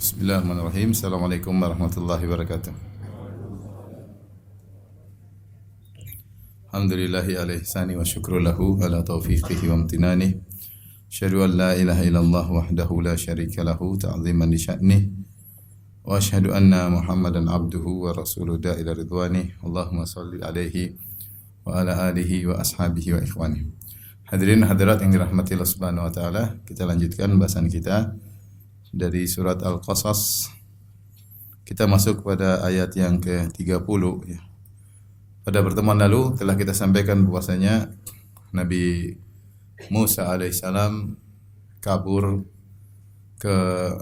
Bismillahirrahmanirrahim. Assalamualaikum warahmatullahi wabarakatuh. Alhamdulillahi ala ihsani wa syukru lahu ala taufiqihi wa amtinani. Asyhadu an la ilaha illallah wahdahu la syarika lahu ta'ziman li sya'nih. Wa asyhadu anna Muhammadan abduhu wa rasuluhu ila ridwani. Allahumma shalli alaihi wa ala alihi wa ashabihi wa ikhwani. Hadirin hadirat yang dirahmati Allah Subhanahu wa taala, kita lanjutkan bahasan kita dari surat Al-Qasas. Kita masuk pada ayat yang ke-30 ya. Pada pertemuan lalu telah kita sampaikan bahwasanya Nabi Musa alaihissalam kabur ke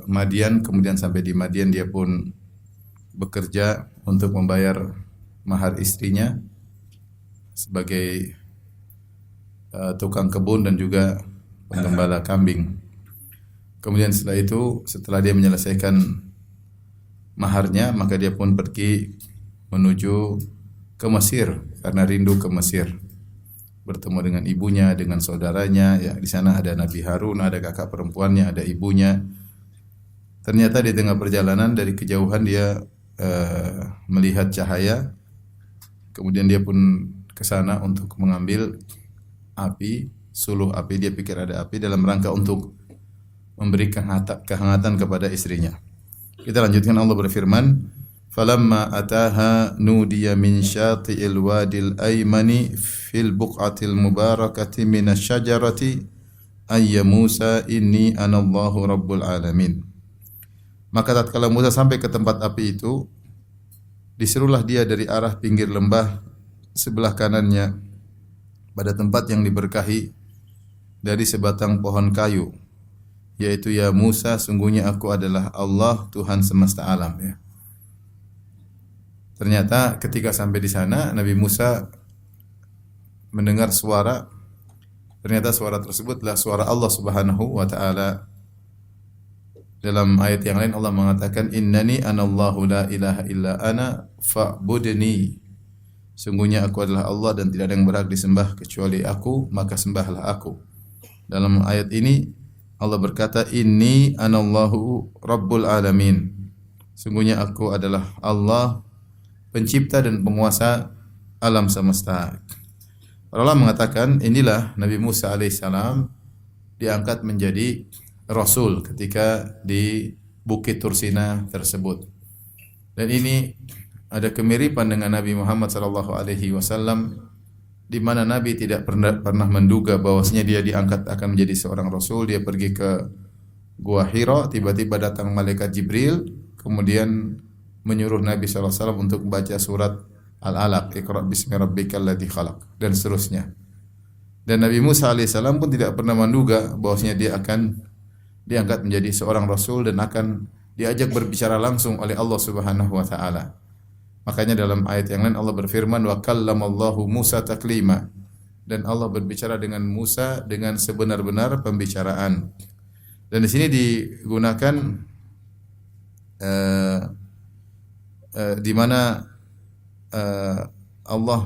Madian, kemudian sampai di Madian dia pun bekerja untuk membayar mahar istrinya sebagai tukang kebun dan juga penggembala kambing. Kemudian setelah itu, setelah dia menyelesaikan maharnya, maka dia pun pergi menuju ke Mesir karena rindu ke Mesir. Bertemu dengan ibunya, dengan saudaranya. Ya, di sana ada Nabi Harun, ada kakak perempuannya, ada ibunya. Ternyata di tengah perjalanan dari kejauhan dia melihat cahaya. Kemudian dia pun ke sana untuk mengambil api, suluh api. Dia pikir ada api dalam rangka untuk memberi kehangatan kepada istrinya. Kita lanjutkan. Allah berfirman, "Falamma ataha nudiya min syati'il wadil aymani fil buq'atil mubarakati minasy syajarati ayya Musa inni anallahu rabbul alamin." Maka tatkala Musa sampai ke tempat api itu, diserulah dia dari arah pinggir lembah sebelah kanannya pada tempat yang diberkahi dari sebatang pohon kayu, yaitu, "Ya Musa, sungguhnya aku adalah Allah, Tuhan semesta alam." Ya. Ternyata ketika sampai di sana, Nabi Musa mendengar suara. Ternyata suara tersebut adalah suara Allah Subhanahu wa taala. Dalam ayat yang lain Allah mengatakan, "Innani anallahu la ilaha illa ana fa'budni." Sungguhnya aku adalah Allah dan tidak ada yang berhak disembah kecuali aku, maka sembahlah aku. Dalam ayat ini Allah berkata, "Inni anallahu rabbul alamin." Sungguhnya aku adalah Allah, pencipta dan penguasa alam semesta. Allah mengatakan, inilah Nabi Musa alaihissalam diangkat menjadi Rasul ketika di Bukit Tursina tersebut. Dan ini ada kemiripan dengan Nabi Muhammad sallallahu alaihi wasallam, di mana Nabi tidak pernah menduga bahwasanya dia diangkat akan menjadi seorang Rasul. Dia pergi ke Gua Hira, tiba-tiba datang malaikat Jibril, kemudian menyuruh Nabi sallallahu alaihi wasallam untuk membaca surat Al-Alaq, "Iqra bismi rabbikal ladzi khalaq," dan seterusnya. Dan Nabi Musa alaihissalam pun tidak pernah menduga bahwasanya dia akan diangkat menjadi seorang Rasul dan akan diajak berbicara langsung oleh Allah Subhanahu wa taala. Makanya dalam ayat yang lain Allah berfirman, "Wa kallamallahu Musa taklima." Dan Allah berbicara dengan Musa dengan sebenar-benar pembicaraan. Dan di sini digunakan di mana Allah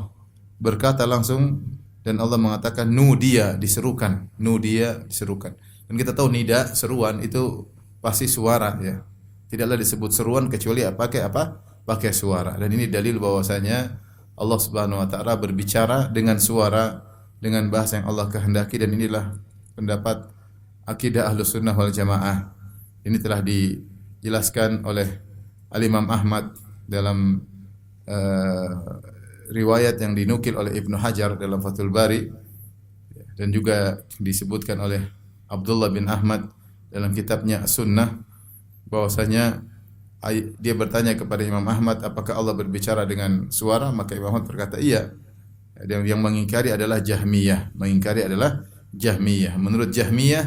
berkata langsung, dan Allah mengatakan nudia, diserukan, nudia, diserukan. Dan kita tahu nida, seruan itu pasti suara ya. Tidaklah disebut seruan kecuali pakai apa? Pakai suara. Dan ini dalil bahwasanya Allah Subhanahu wa taala berbicara dengan suara, dengan bahasa yang Allah kehendaki, dan inilah pendapat akidah Ahlus Sunnah wal Jamaah. Ini telah dijelaskan oleh Al-Imam Ahmad dalam riwayat yang dinukil oleh Ibnu Hajar dalam Fathul Bari, dan juga disebutkan oleh Abdullah bin Ahmad dalam kitabnya Sunnah, bahwasanya dia bertanya kepada Imam Ahmad, apakah Allah berbicara dengan suara? Maka Imam Ahmad berkata, iya. Dan yang mengingkari adalah Jahmiyah. Menurut Jahmiyah,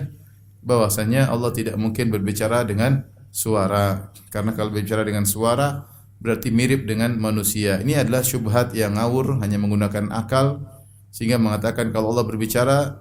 bahwasanya Allah tidak mungkin berbicara dengan suara. Karena kalau berbicara dengan suara, berarti mirip dengan manusia. Ini adalah syubhat yang ngawur, hanya menggunakan akal, sehingga mengatakan kalau Allah berbicara,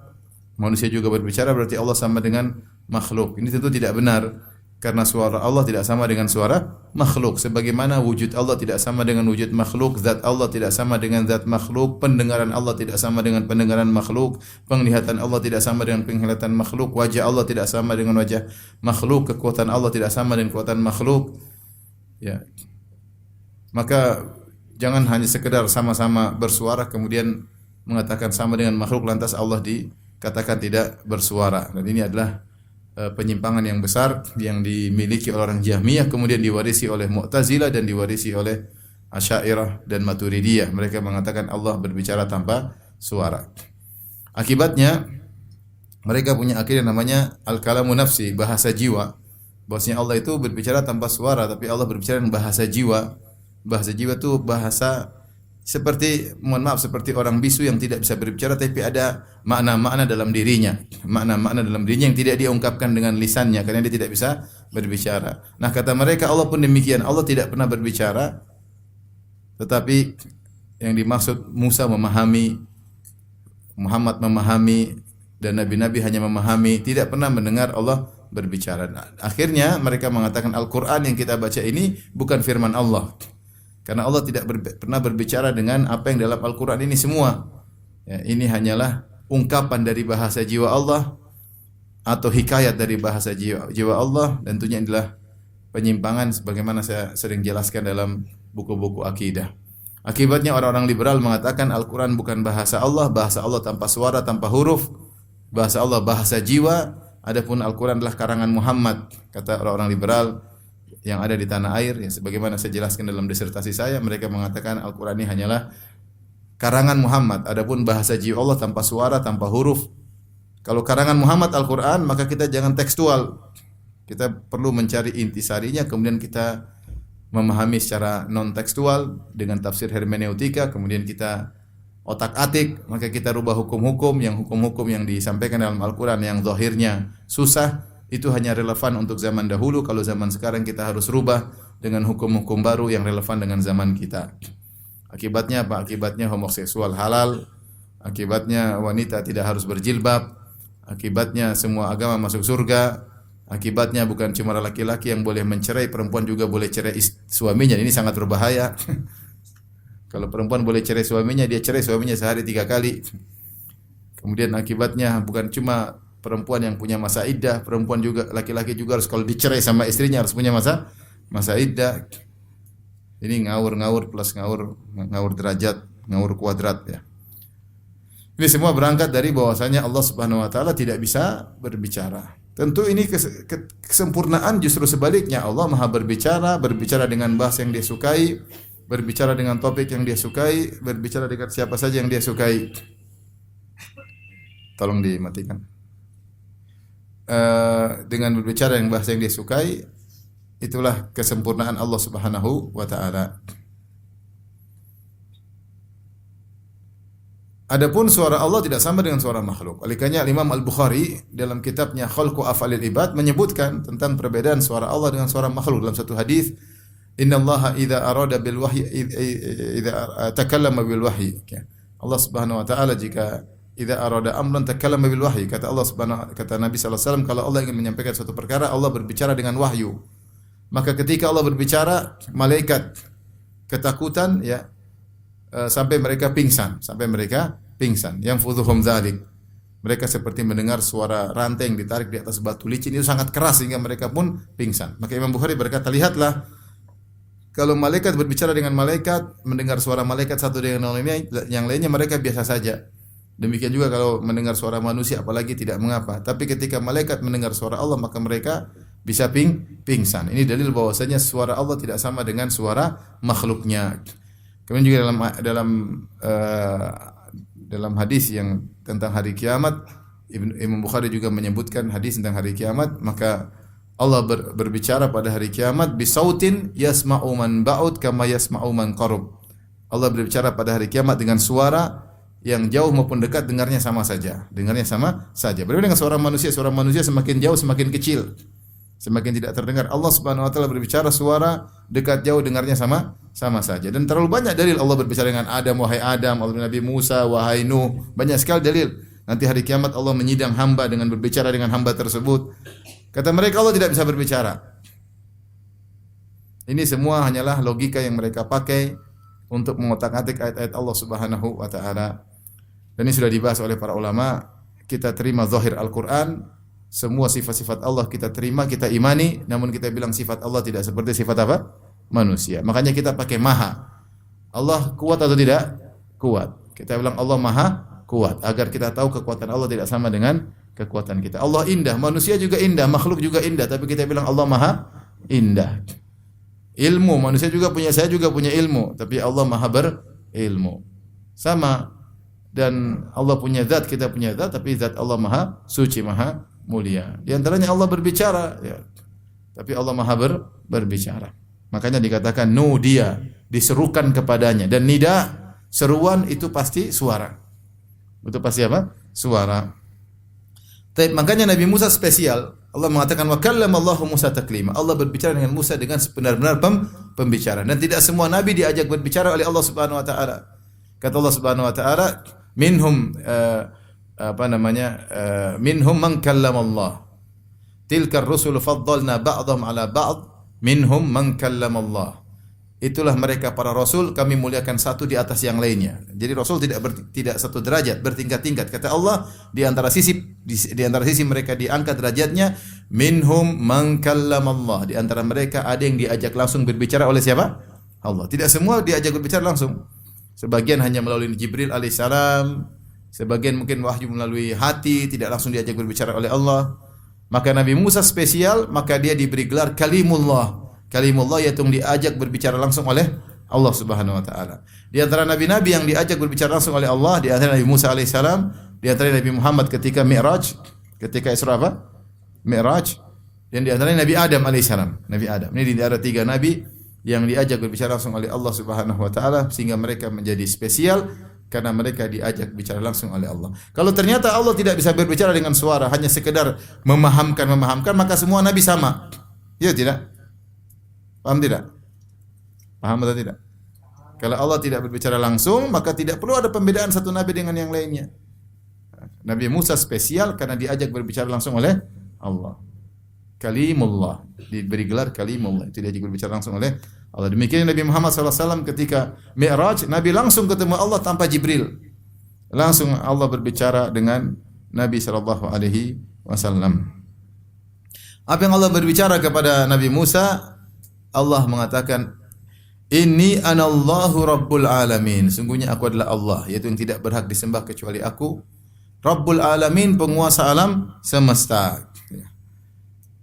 manusia juga berbicara, berarti Allah sama dengan makhluk. Ini tentu tidak benar. Karena suara Allah tidak sama dengan suara makhluk. Sebagaimana wujud Allah tidak sama dengan wujud makhluk, zat Allah tidak sama dengan zat makhluk, pendengaran Allah tidak sama dengan pendengaran makhluk, penglihatan Allah tidak sama dengan penglihatan makhluk, wajah Allah tidak sama dengan wajah makhluk, kekuatan Allah tidak sama dengan kekuatan makhluk. Ya. Maka jangan hanya sekedar sama-sama bersuara kemudian mengatakan sama dengan makhluk lantas Allah dikatakan tidak bersuara. Dan ini adalah penyimpangan yang besar yang dimiliki oleh orang Jahmiyah, kemudian diwarisi oleh Mu'tazilah dan diwarisi oleh Asy'ariyah dan Maturidiyah. Mereka mengatakan Allah berbicara tanpa suara. Akibatnya mereka punya akidah namanya al-kalamu nafsi, bahasa jiwa. Bahwasanya Allah itu berbicara tanpa suara, tapi Allah berbicara dengan bahasa jiwa. Bahasa jiwa itu bahasa seperti, mohon maaf, seperti orang bisu yang tidak bisa berbicara tapi ada makna-makna dalam dirinya. Makna-makna dalam dirinya yang tidak dia ungkapkan dengan lisannya karena dia tidak bisa berbicara. Nah, kata mereka Allah pun demikian. Allah tidak pernah berbicara, tetapi yang dimaksud Musa memahami, Muhammad memahami, dan nabi-nabi hanya memahami, tidak pernah mendengar Allah berbicara. Nah, akhirnya mereka mengatakan Al-Qur'an yang kita baca ini bukan firman Allah. Karena Allah tidak pernah berbicara dengan apa yang dalam Al-Quran ini semua. Ya, ini hanyalah ungkapan dari bahasa jiwa Allah atau hikayat dari bahasa jiwa Allah, dan tentunya adalah penyimpangan sebagaimana saya sering jelaskan dalam buku-buku akidah. Akibatnya orang-orang liberal mengatakan Al-Quran bukan bahasa Allah tanpa suara, tanpa huruf, bahasa Allah bahasa jiwa, adapun Al-Quran adalah karangan Muhammad, kata orang-orang liberal yang ada di tanah air. Yang sebagaimana saya jelaskan dalam disertasi saya, mereka mengatakan Al-Quran ini hanyalah karangan Muhammad, adapun bahasa jiwa Allah tanpa suara, tanpa huruf. Kalau karangan Muhammad Al-Quran, maka kita jangan tekstual, kita perlu mencari intisarinya, kemudian kita memahami secara non tekstual dengan tafsir hermeneutika, kemudian kita otak-atik, maka kita rubah hukum-hukum yang disampaikan dalam Al-Quran yang zahirnya susah, itu hanya relevan untuk zaman dahulu. Kalau zaman sekarang kita harus rubah dengan hukum-hukum baru yang relevan dengan zaman kita. Akibatnya apa? Akibatnya homoseksual halal, akibatnya wanita tidak harus berjilbab, akibatnya semua agama masuk surga, akibatnya bukan cuma laki-laki yang boleh mencerai, perempuan juga boleh cerai suaminya. Ini sangat berbahaya. Kalau perempuan boleh cerai suaminya, dia cerai suaminya sehari 3 kali. Kemudian akibatnya bukan cuma perempuan yang punya masa iddah, perempuan juga, laki-laki juga harus kalau dicerai sama istrinya harus punya masa iddah. Ini ngawur plus ngawur derajat, ngawur kuadrat ya. Ini semua berangkat dari bahwasanya Allah Subhanahu wa taala tidak bisa berbicara. Tentu ini kesempurnaan, justru sebaliknya Allah Maha berbicara dengan bahasa yang dia sukai, berbicara dengan topik yang dia sukai, berbicara dengan siapa saja yang dia sukai. Tolong dimatikan. Dengan berbicara yang bahasa yang dia sukai, itulah kesempurnaan Allah Subhanahu wa taala. Adapun suara Allah tidak sama dengan suara makhluk. Oleh karena Imam Al-Bukhari dalam kitabnya Khalqu Af'alil Ibad menyebutkan tentang perbedaan suara Allah dengan suara makhluk dalam satu hadis, "Innallaha idza arada bil wahyi idza takallama bil wahyi." Allah Subhanahu wa taala jika idza arada amran takallama bil wahyi, kata Nabi sallallahu alaihi wasallam, kalau Allah ingin menyampaikan suatu perkara, Allah berbicara dengan wahyu. Maka ketika Allah berbicara, malaikat ketakutan ya sampai mereka pingsan. Yang fudhuhum dzalik. Mereka seperti mendengar suara rantai yang ditarik di atas batu licin, itu sangat keras sehingga mereka pun pingsan. Maka Imam Bukhari berkata, lihatlah, kalau malaikat berbicara dengan malaikat, mendengar suara malaikat satu dengan yang lainnya mereka biasa saja. Demikian juga kalau mendengar suara manusia, apalagi tidak mengapa. Tapi ketika malaikat mendengar suara Allah, maka mereka bisa pingsan. Ini dalil bahwasanya suara Allah tidak sama dengan suara makhluknya. Kemudian juga dalam hadis yang tentang hari kiamat, Imam Bukhari juga menyebutkan hadis tentang hari kiamat. Maka Allah berbicara pada hari kiamat, bisautin yasma'u man ba'ud kama yasma'u man qarub. Allah berbicara pada hari kiamat dengan suara yang jauh maupun dekat, dengarnya sama saja. Berbeda dengan suara manusia semakin jauh semakin kecil, semakin tidak terdengar. Allah Subhanahu wa taala berbicara suara dekat jauh, dengarnya sama saja. Dan terlalu banyak dalil Allah berbicara dengan Adam, wahai Adam, Allah Nabi Musa, wahai Nuh. Banyak sekali dalil. Nanti hari kiamat Allah menyidang hamba dengan berbicara dengan hamba tersebut. Kata mereka Allah tidak bisa berbicara. Ini semua hanyalah logika yang mereka pakai untuk mengotak-atik ayat-ayat Allah Subhanahu wa taala. Dan ini sudah dibahas oleh para ulama. Kita terima zahir Al-Qur'an, semua sifat-sifat Allah kita terima, kita imani, namun kita bilang sifat Allah tidak seperti sifat apa? Manusia. Makanya kita pakai maha. Allah kuat atau tidak? Kuat. Kita bilang Allah maha kuat agar kita tahu kekuatan Allah tidak sama dengan kekuatan kita. Allah indah, manusia juga indah, makhluk juga indah, tapi kita bilang Allah maha indah. Ilmu, manusia juga punya, saya juga punya ilmu, tapi Allah maha berilmu. Sama, dan Allah punya zat, kita punya zat, tapi zat Allah maha suci, maha mulia. Di antaranya Allah berbicara, ya. Tapi Allah maha berbicara. Makanya dikatakan nudia, diserukan kepadanya. Dan nida, seruan itu pasti suara. Itu pasti apa? Suara. Makanya Nabi Musa spesial. Allah mengatakan wa kallamallahu Musa taklima. Allah berbicara dengan Musa dengan sebenar-benar pembicara. Dan tidak semua nabi diajak berbicara oleh Allah Subhanahu wa taala. Kata Allah Subhanahu wa taala, minhum minhum man kallamallah. Tilka ar-rusul faddalna ba'dhum 'ala ba'd, minhum man kallamallah. Itulah mereka para rasul, kami muliakan satu di atas yang lainnya. Jadi rasul tidak satu derajat, bertingkat-tingkat. Kata Allah, di antara sisi mereka diangkat derajatnya, minhum man kallamallah. Di antara mereka ada yang diajak langsung berbicara oleh siapa? Allah. Tidak semua diajak berbicara langsung. Sebagian hanya melalui Jibril alaihissalam, sebagian mungkin wahyu melalui hati, tidak langsung diajak berbicara oleh Allah. Maka Nabi Musa spesial, maka dia diberi gelar Kalimullah. Kalimullah yaitu diajak berbicara langsung oleh Allah Subhanahu wa taala. Di antara nabi-nabi yang diajak berbicara langsung oleh Allah, di antara Nabi Musa alaihissalam, di antara Nabi Muhammad ketika Mi'raj, ketika Isra apa? Mi'raj, dan di antara Nabi Adam alaihissalam. Nabi Adam. Ini di antara 3 nabi yang diajak berbicara langsung oleh Allah Subhanahu wa taala, sehingga mereka menjadi spesial karena mereka diajak bicara langsung oleh Allah. Kalau ternyata Allah tidak bisa berbicara dengan suara, hanya sekedar memahamkan, maka semua nabi sama. Ya tidak? Paham tidak? Paham atau tidak? Kalau Allah tidak berbicara langsung, maka tidak perlu ada pembedaan satu nabi dengan yang lainnya. Nabi Musa spesial karena diajak berbicara langsung oleh Allah. Kalimullah, diberi gelar Kalimullah, itu diajak berbicara langsung oleh Allah. Demikian Nabi Muhammad SAW ketika Mi'raj, Nabi langsung ketemu Allah tanpa Jibril. Langsung Allah berbicara dengan Nabi SAW. Apa yang Allah berbicara kepada Nabi Musa? Allah mengatakan, Inni anallahu rabbul alamin. Sungguhnya aku adalah Allah, yaitu yang tidak berhak disembah kecuali aku. Rabbul alamin, penguasa alam semesta.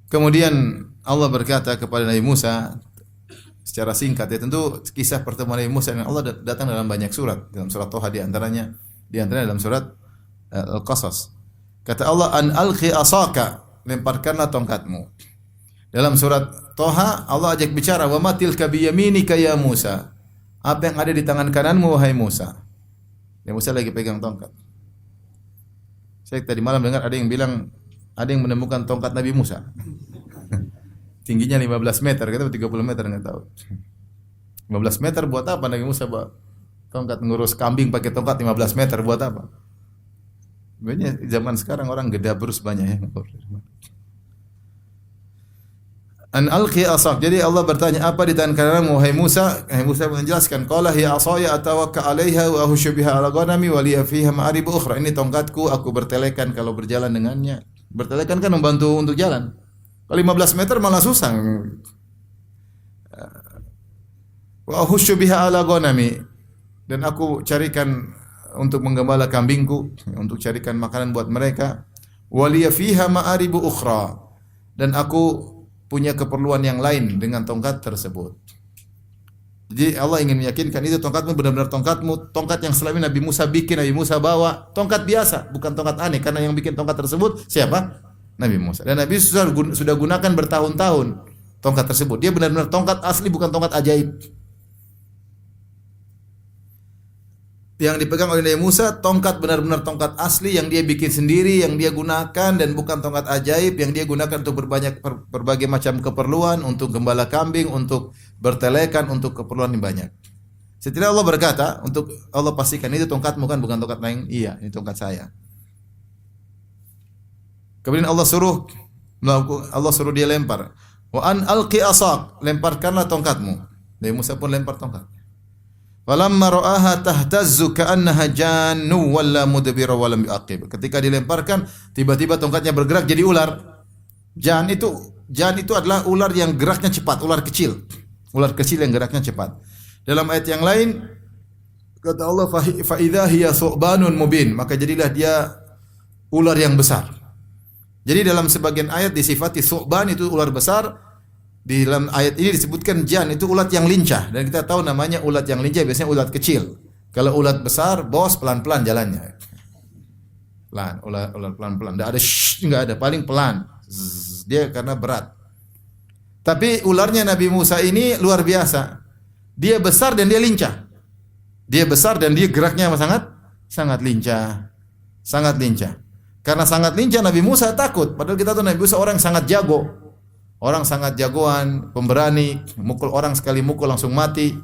Kemudian Allah berkata kepada Nabi Musa secara singkat, ya tentu kisah pertemuan Nabi Musa dengan Allah datang dalam banyak surat. Dalam surat Toha di antaranya dalam surat Al-Qasas. Kata Allah, an alqi asaka, lemparkanlah tongkatmu. Dalam surat Toha Allah ajak bicara, wa matil ka biyaminika ya Musa. Apa yang ada di tangan kananmu wahai Musa? Ya Musa lagi pegang tongkat. Saya tadi malam dengar ada yang bilang ada yang menemukan tongkat Nabi Musa. Tingginya 15 meter, kata 30 meter enggak tahu. 15 meter buat apa Nabi Musa bawa tongkat, ngurus kambing pakai tongkat 15 meter buat apa? Banyak zaman sekarang orang gedabrus banyak ya. An alqi asak. Jadi Allah bertanya, apa di tangan kananmu wahai Musa? Musa menjelaskan, qala hiya asaya atawakka 'alaiha wa ahushu biha 'ala ghanami wa li fiha ma'arib ukhra. Ini tongkatku, aku bertelekan kalau berjalan dengannya. Bertelekan kan membantu untuk jalan. Kalau 15 meter malah susah. Wa ahushu biha 'ala ghanami. Dan aku carikan untuk menggembala kambingku, untuk carikan makanan buat mereka. Wa li fiha ma'arib ukhra. Dan aku punya keperluan yang lain dengan tongkat tersebut. Jadi Allah ingin meyakinkan itu tongkatmu benar-benar tongkatmu, tongkat yang selama Nabi Musa bikin, Nabi Musa bawa, tongkat biasa, bukan tongkat aneh, karena yang bikin tongkat tersebut siapa? Nabi Musa. Dan Nabi sudah gunakan bertahun-tahun tongkat tersebut. Dia benar-benar tongkat asli, bukan tongkat ajaib. Yang dipegang oleh Nabi Musa, tongkat benar-benar tongkat asli yang dia bikin sendiri, yang dia gunakan, dan bukan tongkat ajaib yang dia gunakan untuk berbagai macam keperluan, untuk gembala kambing, untuk bertelekan, untuk keperluan yang banyak. Setelah Allah berkata, untuk Allah pastikan itu tongkatmu kan, bukan tongkat lain. Iya, ini tongkat saya. Kemudian Allah suruh dia lempar. Wa an alqi asak, lemparkanlah tongkatmu. Nabi Musa pun lempar tongkat. Falamma ra'aha tahtazzu ka'annaha jannu walla mudbira wa lam yu'aqib. Ketika dilemparkan, tiba-tiba tongkatnya bergerak jadi ular. Jan itu adalah ular yang geraknya cepat, ular kecil. Ular kecil yang geraknya cepat. Dalam ayat yang lain kata Allah fa idza hiya thu'banun mubin, maka jadilah dia ular yang besar. Jadi dalam sebagian ayat disifati thu'ban itu ular besar. Di dalam ayat ini disebutkan jan itu ulat yang lincah, dan kita tahu namanya ulat yang lincah biasanya ulat kecil. Kalau ulat besar, bos pelan-pelan jalannya. Pelan, ulat pelan-pelan. Enggak ada, paling pelan. Dia karena berat. Tapi ularnya Nabi Musa ini luar biasa. Dia besar dan dia lincah. Dia besar dan dia geraknya sangat lincah. Sangat lincah. Karena sangat lincah Nabi Musa takut. Padahal kita tahu Nabi Musa orang yang sangat jago. Orang sangat jagoan, pemberani, mukul orang sekali mukul langsung mati.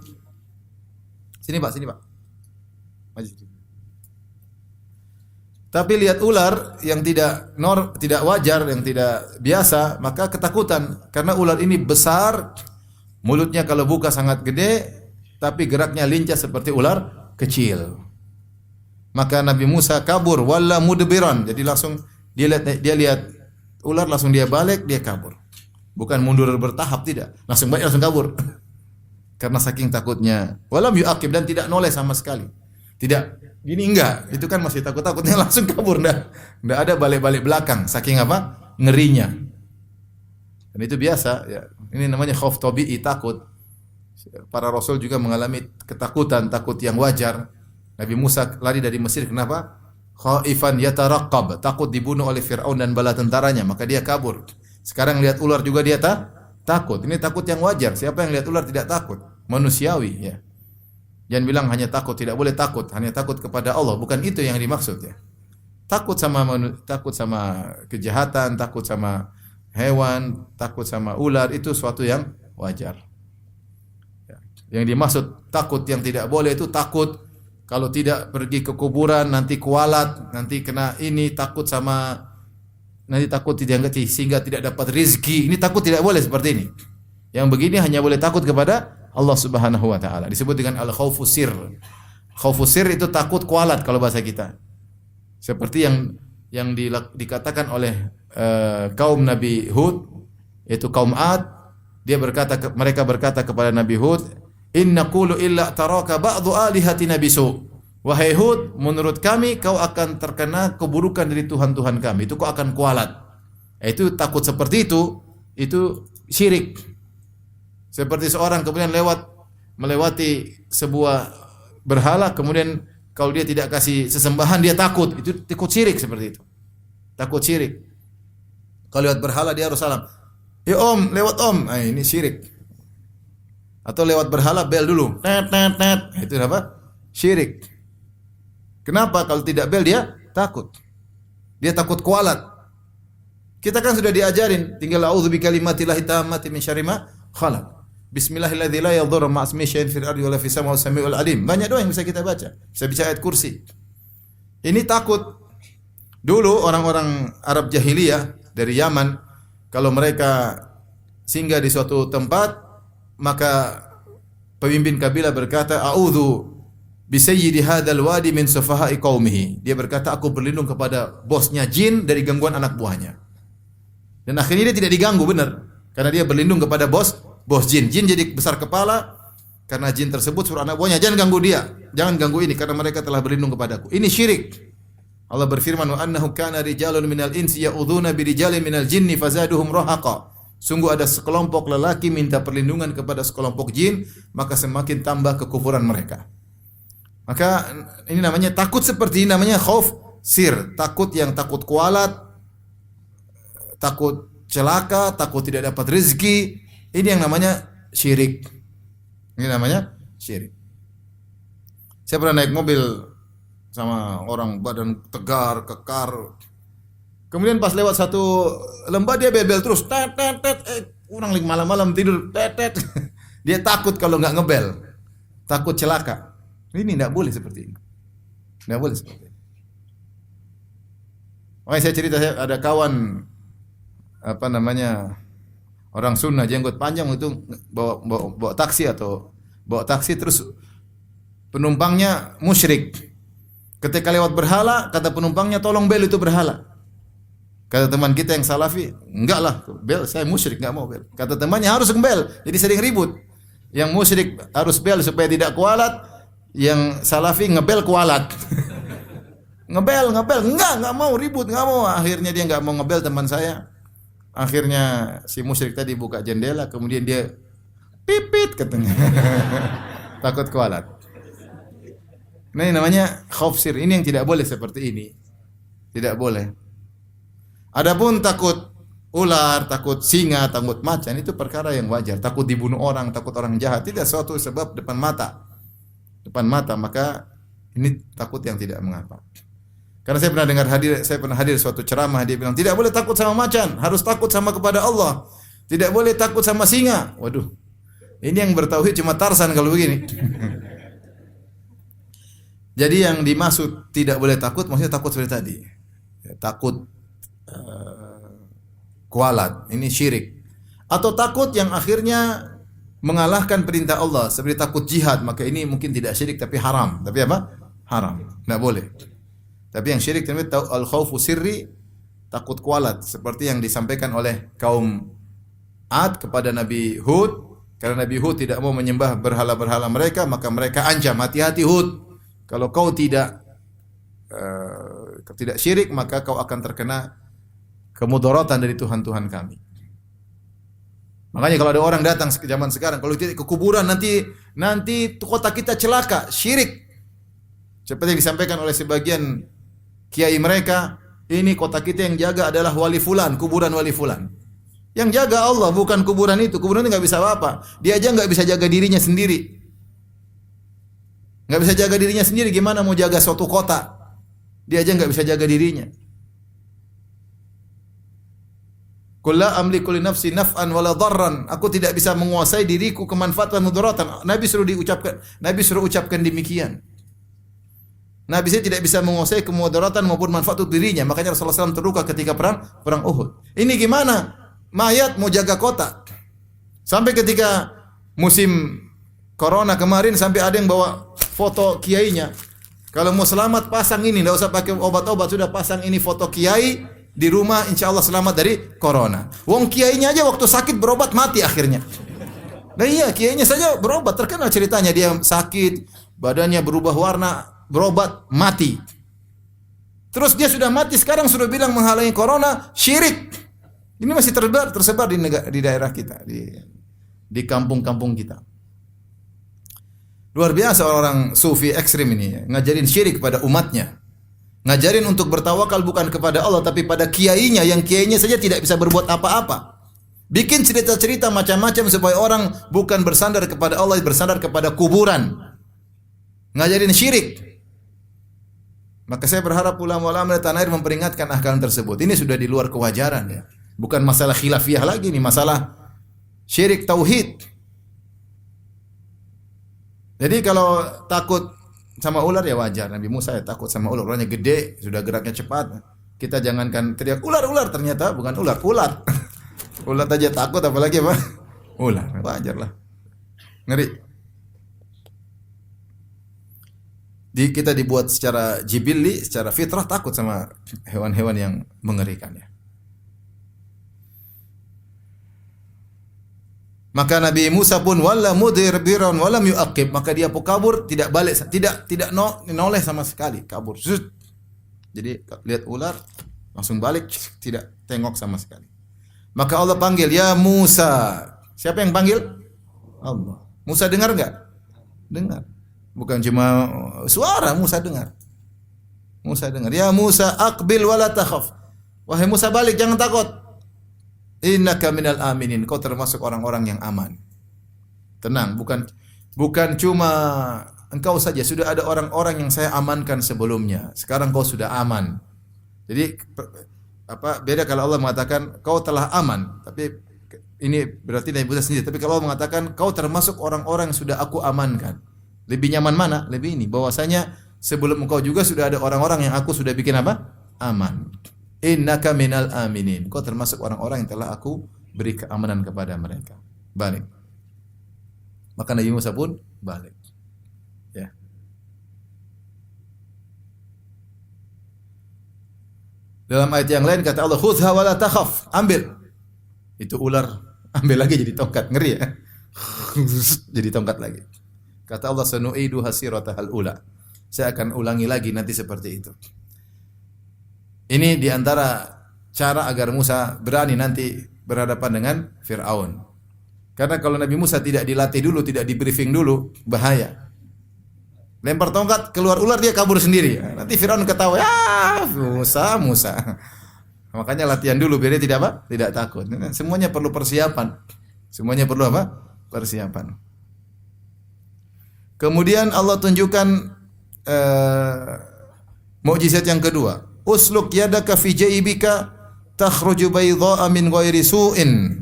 Sini Pak. Maju. Tapi lihat ular yang tidak wajar, yang tidak biasa, maka ketakutan karena ular ini besar, mulutnya kalau buka sangat gede, tapi geraknya lincah seperti ular kecil. Maka Nabi Musa kabur walla mudbiran. Jadi langsung dia lihat ular, langsung dia balik, dia kabur. Bukan mundur bertahap, tidak. Langsung kabur. Karena saking takutnya. Walam yu'aqib, dan tidak noleh sama sekali. Tidak, gini enggak. Itu kan masih takut-takutnya langsung kabur. Enggak ada balik-balik belakang. Saking apa? Ngerinya. Dan itu biasa. Ya. Ini namanya khauf tabi'i, takut. Para Rasul juga mengalami ketakutan, takut yang wajar. Nabi Musa lari dari Mesir, kenapa? Khaifan yataraqqab, takut dibunuh oleh Fir'aun dan bala tentaranya, maka dia kabur. Sekarang lihat ular juga dia takut. Ini takut yang wajar. Siapa yang lihat ular tidak takut? Manusiawi, ya. Jangan bilang hanya takut, tidak boleh takut, hanya takut kepada Allah. Bukan itu yang dimaksud, ya. Takut sama kejahatan, takut sama hewan, takut sama ular, itu suatu yang wajar. Ya. Yang dimaksud takut yang tidak boleh itu takut kalau tidak pergi ke kuburan nanti kualat, nanti kena ini, takut tidak sehingga tidak dapat rezeki. Ini takut tidak boleh seperti ini. Yang begini hanya boleh takut kepada Allah Subhanahu wa taala. Disebut dengan al-khaufu sir. Khaufu sir itu takut kualat kalau bahasa kita. Seperti yang dikatakan oleh kaum Nabi Hud, yaitu kaum Ad. Mereka berkata kepada Nabi Hud, "Inna qulu illa taraka ba'dhu alihatina bisu." Wahai Hud, menurut kami kau akan terkena keburukan dari Tuhan-Tuhan kami. Itu kau akan kualat. Itu takut seperti itu syirik. Seperti seorang kemudian melewati sebuah berhala, kemudian kalau dia tidak kasih sesembahan dia takut. Itu takut syirik seperti itu. Takut syirik. Kalau lewat berhala dia harus salam. Ya Om, lewat Om. Nah, ini syirik. Atau lewat berhala bel dulu. Tet. Itu apa? Syirik. Kenapa? Kalau tidak bel dia takut. Dia takut kualat. Kita kan sudah diajarin, tinggal a'udzu bikalimatillahi tammati min syarri ma khalaq. Bismillahirrahmanirrahim la yadhurru ma'a ismihi syai'un fil ardi wala fis samai was samiul alim. Banyak doa yang bisa kita baca. Bisa baca ayat kursi. Ini takut. Dulu orang-orang Arab jahiliyah dari Yaman, kalau mereka singgah di suatu tempat, maka pemimpin kabilah berkata, a'udzu bisayyidi hadzal wadi min sufaha'i qaumihi. Dia berkata, aku berlindung kepada bosnya jin dari gangguan anak buahnya. Dan akhirnya dia tidak diganggu, benar. Karena dia berlindung kepada bos jin. Jin jadi besar kepala karena jin tersebut suruh anak buahnya, jangan ganggu dia. Jangan ganggu ini karena mereka telah berlindung kepadaku. Ini syirik. Allah berfirman, wa annahu kana rijalun minal insi ya'udzuuna birijalin minal jinni fazaduhum rahaqa. Sungguh ada sekelompok lelaki minta perlindungan kepada sekelompok jin, maka semakin tambah kekufuran mereka. Maka ini namanya takut seperti ini, namanya khauf sir, takut yang takut kualat, takut celaka, takut tidak dapat rezeki. Ini yang namanya syirik. Ini namanya syirik. Saya pernah naik mobil sama orang badan tegar, kekar. Kemudian pas lewat satu lembah dia bel-bel terus, tet. Orang lagi malam-malam tidur, tet. Dia takut kalau nggak ngebel, takut celaka. Ini tidak boleh seperti ini. Tidak boleh seperti ini. Makanya saya cerita, saya ada kawan Orang sunnah jenggot panjang itu bawa taksi terus penumpangnya musyrik. Ketika lewat berhala, kata penumpangnya tolong bel itu berhala. Kata teman kita yang salafi, enggak lah, bel saya musyrik enggak mau bel. Kata temannya harus bel, jadi sering ribut. Yang musyrik harus bel supaya tidak kualat, yang salafi ngebel kualat. ngebel, enggak mau ribut, enggak mau. Akhirnya dia enggak mau ngebel teman saya. Akhirnya si musyrik tadi buka jendela, kemudian dia pipit katanya. Takut kualat. Nah, ini namanya khauf sir. Ini yang tidak boleh seperti ini. Tidak boleh. Adapun takut ular, takut singa, takut macan itu perkara yang wajar. Takut dibunuh orang, takut orang jahat, tidak suatu sebab depan mata. Depan mata, maka ini takut yang tidak mengapa. Karena saya pernah hadir suatu ceramah, dia bilang tidak boleh takut sama macan, harus takut sama kepada Allah. Tidak boleh takut sama singa. Waduh. Ini yang bertauhid cuma Tarsan kalau begini. Jadi yang dimaksud tidak boleh takut maksudnya takut seperti tadi. Ya, takut kualat, ini syirik. Atau takut yang akhirnya mengalahkan perintah Allah, seperti takut jihad, maka ini mungkin tidak syirik tapi haram. Tapi apa? Haram. Tidak boleh. Tapi yang syirik itu al-khaufu sirri, takut kualat, seperti yang disampaikan oleh kaum Ad kepada Nabi Hud. Karena Nabi Hud tidak mau menyembah berhala-berhala mereka, maka mereka ancam, hati-hati Hud, kalau kau tidak syirik, maka kau akan terkena kemudaratan dari Tuhan-Tuhan kami. Makanya kalau ada orang datang ke zaman sekarang, kalau tidak ke kuburan nanti kota kita celaka, syirik. Seperti yang disampaikan oleh sebagian kiai mereka, ini kota kita yang jaga adalah wali fulan, kuburan wali fulan. Yang jaga Allah, bukan kuburan itu. Kuburan itu nggak bisa apa-apa. Dia aja nggak bisa jaga dirinya sendiri. Nggak bisa jaga dirinya sendiri, gimana mau jaga suatu kota? Dia aja nggak bisa jaga dirinya. Qul la amliku li nafsi naf'an wala dharran. Aku tidak bisa menguasai diriku kemanfaatan mudaratan. Nabi suruh ucapkan demikian. Nabi saya tidak bisa menguasai kemudaratan maupun manfaat untuk dirinya. Makanya Rasulullah SAW terluka ketika perang Uhud. Ini gimana? Mayat mau jaga kota. Sampai ketika musim corona kemarin sampai ada yang bawa foto kiainya. Kalau mau selamat pasang ini, enggak usah pakai obat-obat, sudah pasang ini foto kiai di rumah, insya Allah selamat dari corona. Wong kiainya aja waktu sakit berobat mati akhirnya. Nah iya, kiainya saja berobat, terkenal ceritanya dia sakit, badannya berubah warna, berobat mati. Terus dia sudah mati, sekarang sudah bilang menghalangi corona, syirik. Ini masih tersebar di daerah kita, di kampung-kampung kita. Luar biasa orang sufi ekstrim ini, ngajarin syirik pada umatnya. Ngajarin untuk bertawakal bukan kepada Allah tapi pada kiainya, yang kiainya saja tidak bisa berbuat apa-apa. Bikin cerita-cerita macam-macam supaya orang bukan bersandar kepada Allah, bersandar kepada kuburan. Ngajarin syirik. Maka saya berharap ulama-ulama di tanah air memperingatkan hal tersebut. Ini sudah di luar kewajaran ya. Bukan masalah khilafiyah lagi, ini masalah syirik tauhid. Jadi kalau takut sama ular ya wajar. Nabi Musa ya takut sama ular. Ularnya gede, sudah geraknya cepat. Kita jangankan teriak ular, ternyata bukan ular. Ular aja takut, apalagi apa? Ular, wajar lah. Ngeri. Kita dibuat secara jibilli, secara fitrah takut sama hewan-hewan yang mengerikan ya. Maka Nabi Musa pun wala mudbirun walam yuaqib, maka dia pun kabur, tidak balik, tidak noleh sama sekali, kabur. Jadi lihat ular langsung balik, tidak tengok sama sekali. Maka Allah panggil, "Ya Musa." Siapa yang panggil? Allah. Musa dengar enggak? Dengar. Bukan cuma suara, Musa dengar. Musa dengar. "Ya Musa aqbil wala takhaf." Wahai Musa, balik, jangan takut. Innaka minal aminin, kau termasuk orang-orang yang aman. Tenang, bukan cuma engkau saja, sudah ada orang-orang yang saya amankan sebelumnya. Sekarang kau sudah aman. Jadi beda kalau Allah mengatakan kau telah aman, tapi ini berarti Nabi Musa sendiri. Tapi kalau Allah mengatakan kau termasuk orang-orang yang sudah aku amankan. Lebih nyaman mana? Lebih ini, bahwasanya sebelum engkau juga sudah ada orang-orang yang aku sudah bikin apa? Aman. Innaka minal aminin. Kau termasuk orang-orang yang telah aku beri keamanan kepada mereka. Balik. Maka Nabi Musa pun balik. Ya. Dalam ayat yang lain kata Allah, "Khudhha wa la takhaf." Ambil. Itu ular, ambil lagi jadi tongkat, ngeri ya. Jadi tongkat lagi. Kata Allah, "Sanu'idu hasiratahal ula." Saya akan ulangi lagi nanti seperti itu. Ini di antara cara agar Musa berani nanti berhadapan dengan Fir'aun. Karena kalau Nabi Musa tidak dilatih dulu, tidak di briefing dulu, bahaya. Lempar tongkat, keluar ular, dia kabur sendiri. Nanti Fir'aun ketawa, "Ah, Musa." Makanya latihan dulu biar dia tidak apa? Tidak takut. Semuanya perlu persiapan. Semuanya perlu apa? Persiapan. Kemudian Allah tunjukkan mukjizat yang kedua. Usluk yadaka fi jaybika takhruju baydha'a min ghairi su'in.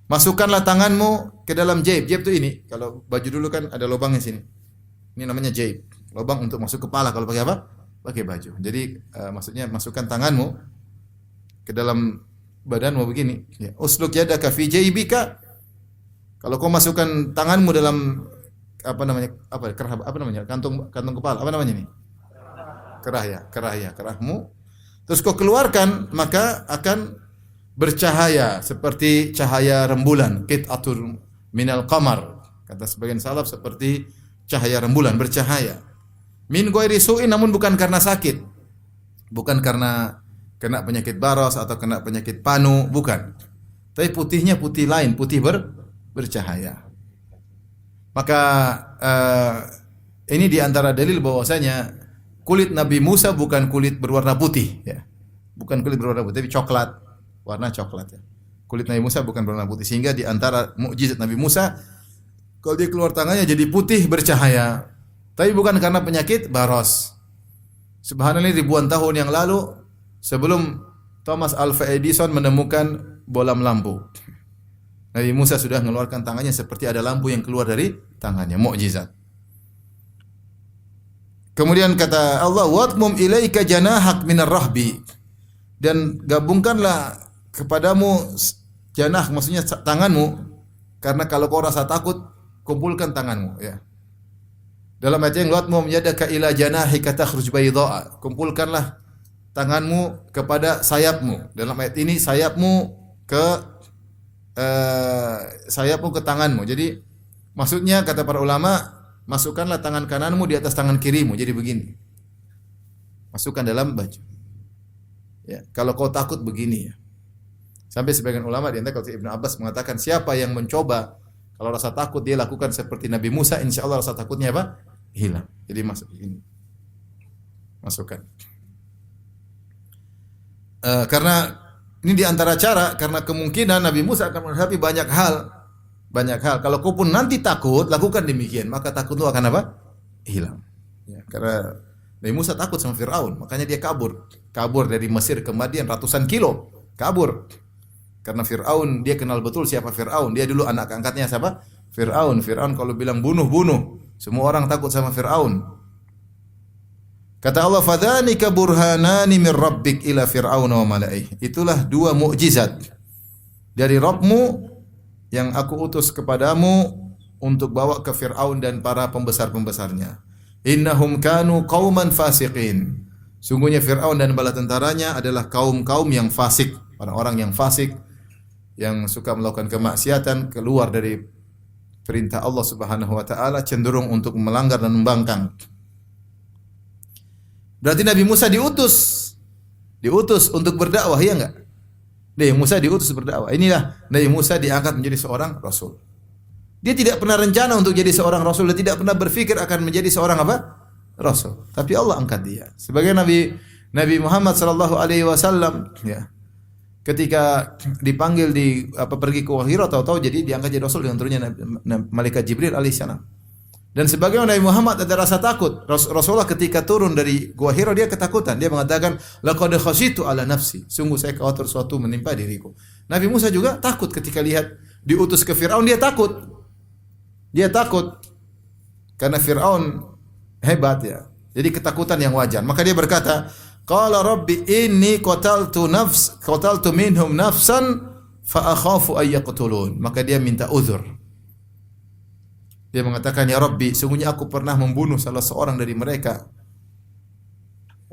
Masukkanlah tanganmu ke dalam jaib. Jaib itu ini. Kalau baju dulu kan ada lubangnya sini. Ini namanya jaib. Lubang untuk masuk kepala kalau pakai apa? Pakai baju. Jadi maksudnya masukkan tanganmu ke dalam badanmu begini. Ya. Usluk yadaka fi jaybika. Kalau kau masukkan tanganmu dalam Kantung kepala. Apa namanya ini? Kerahmu. Terus kau keluarkan, maka akan bercahaya seperti cahaya rembulan, qit'atul minal qamar. Kata sebagian salaf seperti cahaya rembulan, bercahaya. Min ghairi su'in, namun bukan karena sakit. Bukan karena kena penyakit baros atau kena penyakit panu, bukan. Tapi putihnya putih lain, putih bercahaya. Maka ini di antara dalil bahwasanya kulit Nabi Musa bukan kulit berwarna putih, ya. Bukan kulit berwarna putih, tapi coklat, warna coklat, ya. Kulit Nabi Musa bukan berwarna putih, sehingga di antara mukjizat Nabi Musa, kalau dia keluar tangannya jadi putih bercahaya. Tapi bukan karena penyakit baros. Subhanallah, ribuan tahun yang lalu sebelum Thomas Alva Edison menemukan bolam lampu, Nabi Musa sudah mengeluarkan tangannya seperti ada lampu yang keluar dari tangannya, mukjizat. Kemudian kata Allah, "Wadmum ilaika janahak minar rahbi." Dan gabungkanlah kepadamu janah, maksudnya tanganmu, karena kalau kau rasa takut, kumpulkan tanganmu, ya. Dalam ayat yang wadmum yadaka ila janahika takhruj baydha'a. Kumpulkanlah tanganmu kepada sayapmu. Dalam ayat ini sayapmu ke tanganmu. Jadi maksudnya kata para ulama, masukkanlah tangan kananmu di atas tangan kirimu. Jadi begini. Masukkan dalam baju. Ya, kalau kau takut begini, ya. Sampai sebagian ulama di antara Ibnu Abbas mengatakan, siapa yang mencoba kalau rasa takut dia lakukan seperti Nabi Musa, insyaallah rasa takutnya apa? Hilang. Jadi masuk ini. Masukkan. Karena ini di antara cara, karena kemungkinan Nabi Musa akan menghadapi banyak hal. Kalau kau pun nanti takut, lakukan demikian, maka takut lu akan apa? Hilang. Ya, karena Nabi Musa takut sama Fir'aun, makanya dia kabur. Kabur dari Mesir ke Madian ratusan kilo. Kabur. Karena Fir'aun, dia kenal betul siapa Fir'aun. Dia dulu anak angkatnya siapa? Fir'aun. Fir'aun kalau bilang bunuh. Semua orang takut sama Fir'aun. Kata Allah, "Fadzanika burhanani min rabbik ila fir'aun wa mala'ihi." Itulah dua mukjizat dari Rabbmu yang aku utus kepadamu untuk bawa ke Fir'aun dan para pembesar-pembesarnya. Innahum kanu qauman fasiqin. Sungguhnya Fir'aun dan bala tentaranya adalah kaum-kaum yang fasik, orang-orang yang fasik, yang suka melakukan kemaksiatan, keluar dari perintah Allah Subhanahu wa taala, cenderung untuk melanggar dan membangkang. Berarti Nabi Musa diutus untuk berdakwah, ya enggak? Nabi Musa diutus berdakwah. Inilah Nabi Musa diangkat menjadi seorang rasul. Dia tidak pernah rencana untuk jadi seorang rasul, dia tidak pernah berpikir akan menjadi seorang apa? Rasul. Tapi Allah angkat dia. Sebagai Nabi Muhammad sallallahu alaihi wasallam, ya. Ketika dipanggil pergi ke Hira, tahu-tahu jadi diangkat jadi rasul dengan turunnya malaikat Jibril alaihissalam. Dan sebagaimana Nabi Muhammad ada rasa takut. Rasulullah ketika turun dari Gua Hira dia ketakutan. Dia mengatakan, "Laqad khasyitu ala nafsi." Sungguh saya khawatir suatu menimpa diriku. Nabi Musa juga takut ketika lihat diutus ke Firaun, dia takut. Dia takut karena Firaun hebat, ya. Jadi ketakutan yang wajar. Maka dia berkata, "Qala rabbi inni qataltu minhum nafsan fa akhafu ay yaqtulun. Maka dia minta uzur. Dia mengatakan, ya Rabbi, sungguhnya aku pernah membunuh salah seorang dari mereka.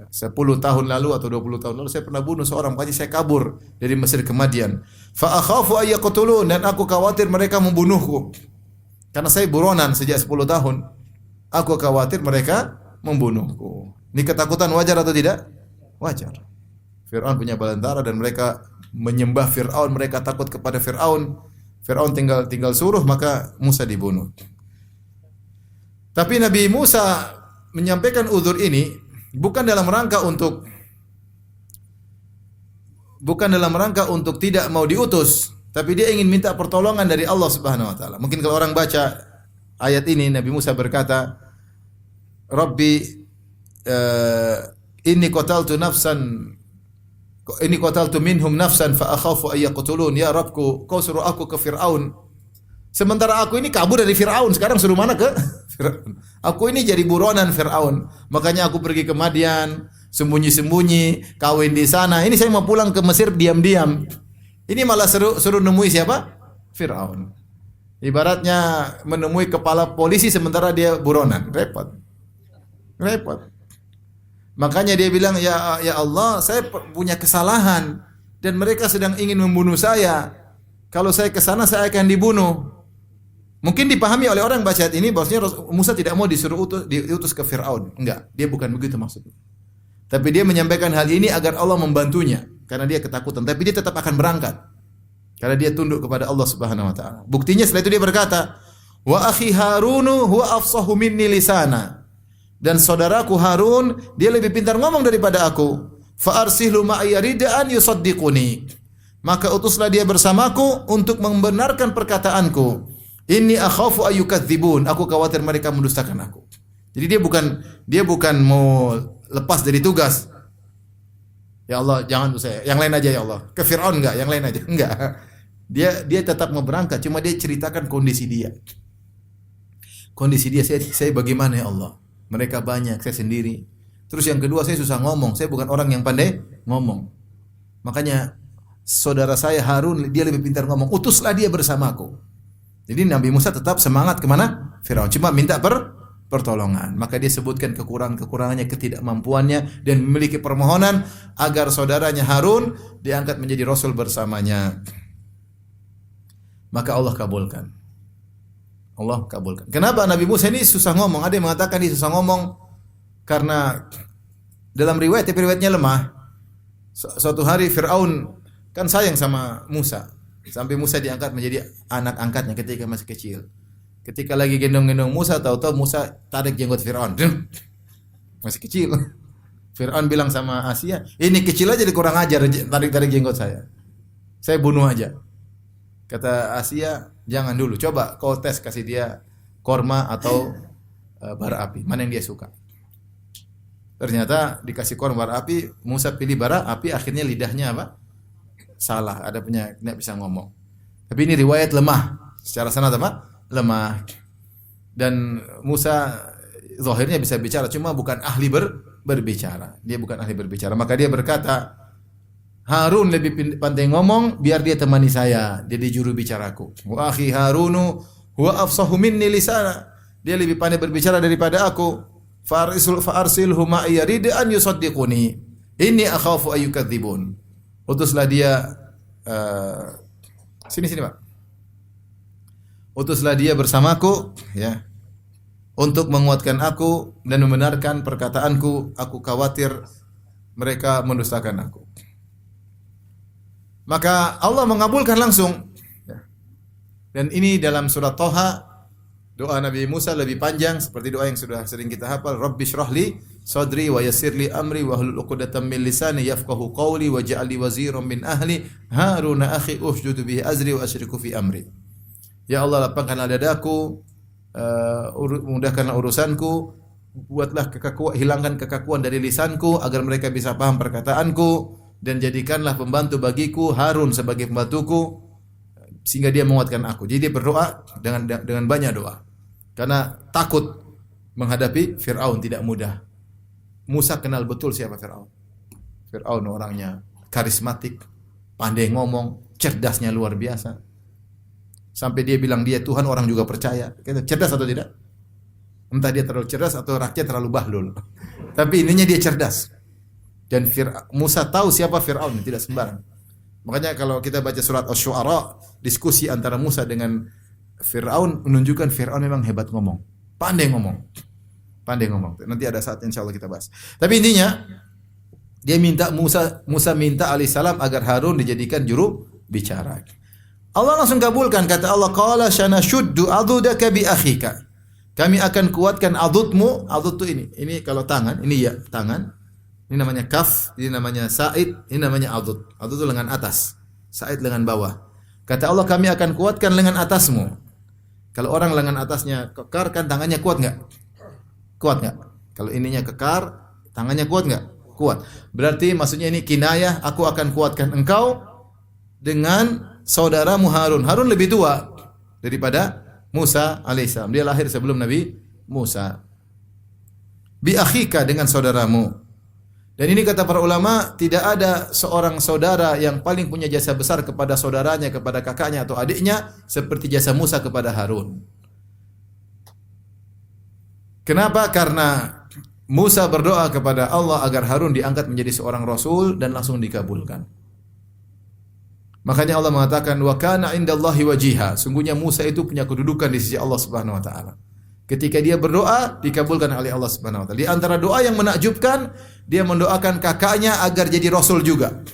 10 tahun lalu atau 20 tahun lalu saya pernah bunuh seorang, makanya saya kabur dari Mesir ke Madian. Fa akhafu ay yaqtulun, dan aku khawatir mereka membunuhku. Karena saya buronan sejak 10 tahun. Aku khawatir mereka membunuhku. Ini ketakutan wajar atau tidak? Wajar. Fir'aun punya bala tentara dan mereka menyembah Fir'aun, mereka takut kepada Fir'aun. Fir'aun tinggal suruh, maka Musa dibunuh. Tapi Nabi Musa menyampaikan uzur ini bukan dalam rangka untuk tidak mau diutus, tapi dia ingin minta pertolongan dari Allah Subhanahu wa taala. Mungkin kalau orang baca ayat ini, Nabi Musa berkata, Rabbi inni qataltu minhum nafsan fa akhafu ay yaqtulun. Ya Rabbku, kau suruh aku ke Firaun. Sementara aku ini kabur dari Firaun, sekarang suruh mana ke Firaun? Aku ini jadi buronan Firaun. Makanya aku pergi ke Madian, sembunyi-sembunyi, kawin di sana. Ini saya mau pulang ke Mesir diam-diam. Ini malah suruh nemui siapa? Firaun. Ibaratnya menemui kepala polisi sementara dia buronan. Repot. Makanya dia bilang, ya Allah, saya punya kesalahan dan mereka sedang ingin membunuh saya. Kalau saya ke sana saya akan dibunuh. Mungkin dipahami oleh orang baca ayat ini bahwasanya Musa tidak mau diutus ke Firaun. Enggak, dia bukan begitu maksudnya. Tapi dia menyampaikan hal ini agar Allah membantunya karena dia ketakutan, tapi dia tetap akan berangkat. Karena dia tunduk kepada Allah Subhanahu wa taala. Buktinya setelah itu dia berkata, "Wa akhi Harunu huwa afsahu minni lisana." Dan saudaraku Harun, dia lebih pintar ngomong daripada aku. Fa arsilhu ma'iya rida'an yusaddiquni. Maka utuslah dia bersamaku untuk membenarkan perkataanku. Inni akhafu ayyukadzibun. Aku khawatir mereka mendustakan aku. Jadi dia bukan mau lepas dari tugas. Ya Allah, jangan saya. Yang lain aja ya Allah. Ke Firaun enggak, yang lain aja. Enggak. Dia tetap mau berangkat, cuma dia ceritakan kondisi dia. Kondisi dia, saya bagaimana ya Allah? Mereka banyak, saya sendiri. Terus yang kedua, saya susah ngomong. Saya bukan orang yang pandai ngomong. Makanya saudara saya Harun, dia lebih pintar ngomong. Utuslah dia bersamaku. Jadi Nabi Musa tetap semangat kemana? Firaun. Cuma minta pertolongan. Maka dia sebutkan kekurangannya, ketidakmampuannya, dan memiliki permohonan agar saudaranya Harun diangkat menjadi Rasul bersamanya. Maka Allah kabulkan. Kenapa Nabi Musa ini susah ngomong? Ada yang mengatakan dia susah ngomong karena dalam riwayat, tapi riwayatnya lemah. Suatu hari Firaun kan sayang sama Musa. Sampai Musa diangkat menjadi anak angkatnya ketika masih kecil. Ketika lagi gendong-gendong Musa, tahu-tahu Musa tarik jenggot Firaun. Masih kecil. Firaun bilang sama Asia, "Ini kecil aja kurang ajar tarik-tarik jenggot saya. Saya bunuh aja." Kata Asia, "Jangan dulu. Coba kau tes, kasih dia korma atau bara api. Mana yang dia suka?" Ternyata dikasih korma bara api, Musa pilih bara api, akhirnya lidahnya apa? Salah, ada penyakit, tidak bisa ngomong. Tapi ini riwayat lemah. Secara sanad apa? Lemah. Dan Musa zahirnya bisa bicara, cuma bukan ahli berbicara. Dia bukan ahli berbicara. Maka dia berkata, Harun lebih pandai ngomong, biar dia temani saya. Dia di juru bicaraku. Wa akhi Harunu huwa afsahu minni lisana. Dia lebih pandai berbicara daripada aku. Fa arsilhu ma'iya rid'an yusaddiquni. Inni akhafu ayyukadzibun. Utuslah dia sini Pak. Utuslah dia bersamaku ya untuk menguatkan aku dan membenarkan perkataanku. Aku khawatir mereka mendustakan aku. Maka Allah mengabulkan langsung. Dan ini dalam surat Thaha, doa Nabi Musa lebih panjang seperti doa yang sudah sering kita hafal. Rabbi shrahli sadri wa yassirli amri wa hlul 'uqdatam min lisani yafqahu qawli waj'al li waziran min ahli Harun akhi ushdud bihi azri wa asyriku fi amri. Ya Allah, lapangkanlah dadaku, mudahkanlah urusanku, buatlah hilangkan kekakuan dari lisanku agar mereka bisa paham perkataanku, dan jadikanlah pembantu bagiku Harun sebagai pembantuku sehingga dia menguatkan aku. Jadi dia berdoa dengan banyak doa. Karena takut menghadapi Firaun tidak mudah. Musa kenal betul siapa Firaun. Firaun orangnya karismatik, pandai ngomong, cerdasnya luar biasa. Sampai dia bilang dia Tuhan, orang juga percaya. Cerdas atau tidak? Entah dia terlalu cerdas atau rakyat terlalu bahlul. Tapi ininya dia cerdas. Dan Musa tahu siapa Fir'aun, tidak sembarang. Makanya kalau kita baca surat Asy-Syu'ara, diskusi antara Musa dengan Fir'aun menunjukkan Fir'aun memang hebat ngomong. Pandai ngomong. Nanti ada saat insyaallah kita bahas. Tapi intinya dia minta Musa minta alaihissalam agar Harun dijadikan juru bicara. Allah langsung kabulkan, kata Allah, qala sanashuddu adudaka bi akhika. Kami akan kuatkan adudmu. Adud itu ini kalau tangan, ini ya tangan. Ini namanya kaf, ini namanya sa'id, ini namanya adud. Adud itu lengan atas, sa'id lengan bawah. Kata Allah, kami akan kuatkan lengan atasmu. Kalau orang lengan atasnya kekar, kan tangannya kuat enggak? Kuat enggak? Kalau ininya kekar, tangannya kuat enggak? Kuat. Berarti maksudnya ini kinayah, aku akan kuatkan engkau dengan saudaramu Harun. Harun lebih tua daripada Musa alaihissalam. Dia lahir sebelum Nabi Musa. Bi akhika, dengan saudaramu. Dan ini kata para ulama, tidak ada seorang saudara yang paling punya jasa besar kepada saudaranya, kepada kakaknya atau adiknya seperti jasa Musa kepada Harun. Kenapa? Karena Musa berdoa kepada Allah agar Harun diangkat menjadi seorang rasul dan langsung dikabulkan. Makanya Allah mengatakan wa kana indallahi wajiha. Sungguhnya Musa itu punya kedudukan di sisi Allah Subhanahu wa taala. Ketika dia berdoa, dikabulkan oleh Allah Subhanahu wa taala. Di antara doa yang menakjubkan, dia mendoakan kakaknya agar jadi rasul juga.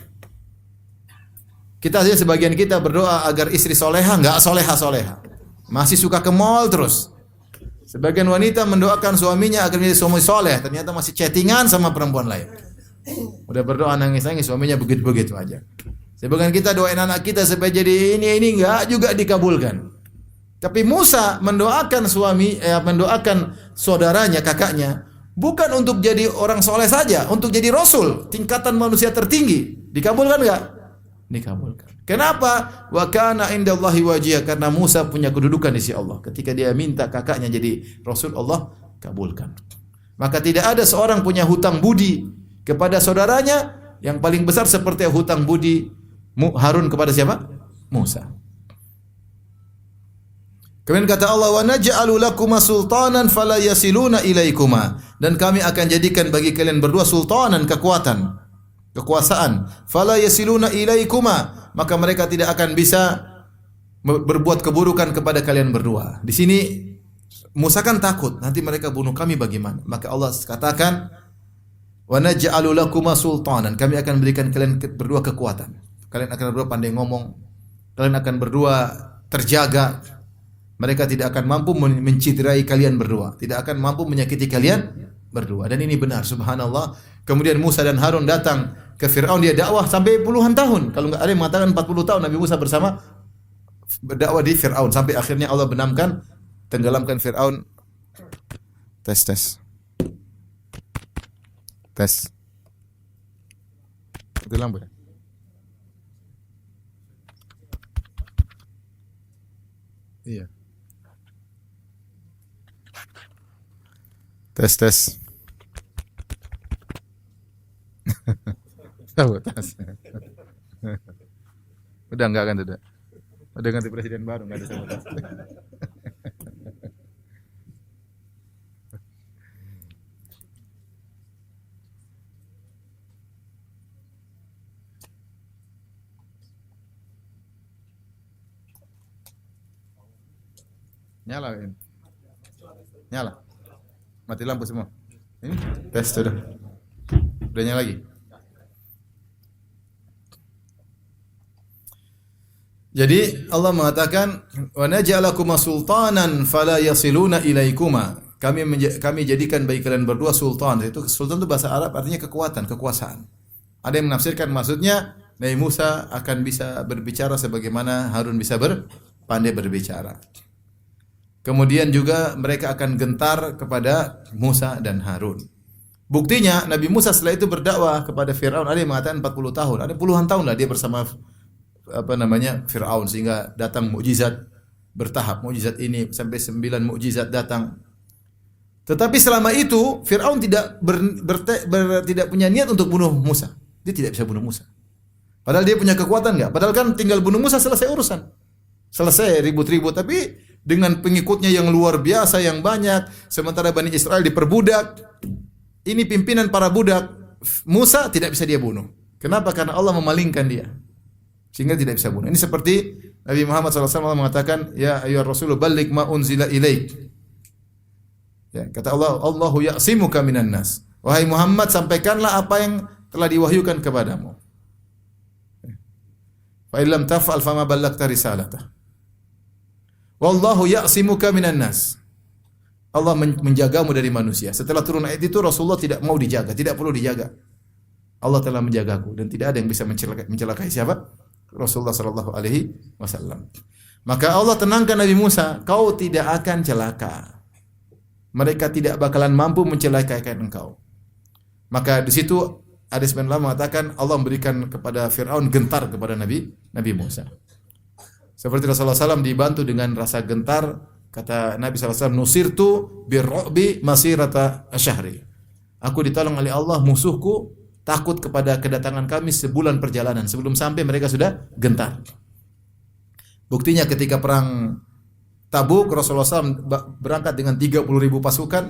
Kita saja sebagian kita berdoa agar istri soleha, enggak soleha. Masih suka ke mall terus. Sebagian wanita mendoakan suaminya agar menjadi suami soleh, ternyata masih chattingan sama perempuan lain. Udah berdoa nangis-nangis, suaminya begitu-begitu aja. Sebagian kita doain anak kita supaya jadi ini enggak juga dikabulkan. Tapi Musa mendoakan mendoakan saudaranya, kakaknya, bukan untuk jadi orang soleh saja, untuk jadi rasul, tingkatan manusia tertinggi. Dikabulkan enggak? Dikabulkan. Kenapa? Wa kana indallahi wajiyah, karena Musa punya kedudukan di sisi Allah. Ketika dia minta kakaknya jadi rasul, Allah kabulkan. Maka tidak ada seorang punya hutang budi kepada saudaranya yang paling besar seperti hutang budi Harun kepada siapa? Musa. Kemudian kata Allah, wa naj'alu lakuma sultanan fala yasiluna ilaikuma, dan kami akan jadikan bagi kalian berdua sultanan, kekuasaan, fala yasiluna ilaikuma, maka mereka tidak akan bisa berbuat keburukan kepada kalian berdua. Di sini Musa kan takut, nanti mereka bunuh kami bagaimana? Maka Allah katakan, wa naj'alu lakuma sultanan, kami akan berikan kalian berdua kekuatan. Kalian akan berdua pandai ngomong, kalian akan berdua terjaga. Mereka tidak akan mampu menciderai kalian berdua, tidak akan mampu menyakiti kalian berdua. Dan ini benar, subhanallah. Kemudian Musa dan Harun datang ke Fir'aun, dia dakwah sampai puluhan tahun. Kalau enggak ada yang mengatakan 40 tahun Nabi Musa bersama berdakwah di Fir'aun, sampai akhirnya Allah benamkan, tenggelamkan Fir'aun. Tes. Itu lampu ya? Iya. Tes. Tahu tes. Udah enggak kan udah. Udah ganti presiden baru, enggak ada sama tes. Nyala. Mati lampu semua. Ini tes sudah. Udah nyala lagi. Jadi Allah mengatakan wa naj'alakuma sultanan fala yasiluna ilaikuma. Kami jadikan bagi kalian berdua sultan. Itu sultan itu bahasa Arab artinya kekuatan, kekuasaan. Ada yang menafsirkan maksudnya Nabi Musa akan bisa berbicara sebagaimana Harun bisa pandai berbicara. Kemudian juga mereka akan gentar kepada Musa dan Harun. Buktinya Nabi Musa setelah itu berdakwah kepada Fir'aun, ada yang mengatakan 40 tahun, ada puluhan tahun lah dia bersama Fir'aun, sehingga datang mukjizat bertahap. Mukjizat ini sampai 9 mukjizat datang. Tetapi selama itu Fir'aun tidak punya niat untuk bunuh Musa. Dia tidak bisa bunuh Musa. Padahal dia punya kekuatan enggak? Padahal kan tinggal bunuh Musa selesai urusan. Selesai ribut-ribut, tapi dengan pengikutnya yang luar biasa yang banyak, sementara Bani Israel diperbudak. Ini pimpinan para budak. Musa tidak bisa dia bunuh. Kenapa? Karena Allah memalingkan dia. Sehingga tidak bisa bunuh. Ini seperti Nabi Muhammad SAW mengatakan, ya ayyuhar rasul balligh ma unzila ilaik. Ya, kata Allah, Allahu ya'simuka minan nas. Wahai Muhammad, sampaikanlah apa yang telah diwahyukan kepadamu. Fa illam taf'al fama ballaghta risalatah. Wallahu ya'simuka minan nas. Allah menjagamu dari manusia. Setelah turun ayat itu Rasulullah tidak mau dijaga, tidak perlu dijaga. Allah telah menjagaku dan tidak ada yang bisa mencelakai siapa? Rasulullah sallallahu alaihi wasallam. Maka Allah tenangkan Nabi Musa, kau tidak akan celaka. Mereka tidak bakalan mampu mencelakai engkau. Maka di situ ada sebagian ulama mengatakan Allah memberikan kepada Firaun gentar kepada Nabi Musa. Seperti Rasulullah SAW dibantu dengan rasa gentar, kata Nabi SAW, nusirtu birru'bi masirata asyahri. Aku ditolong oleh Allah, musuhku takut kepada kedatangan kami sebulan perjalanan. Sebelum sampai mereka sudah gentar. Buktinya ketika perang Tabuk, Rasulullah SAW berangkat dengan 30.000 pasukan,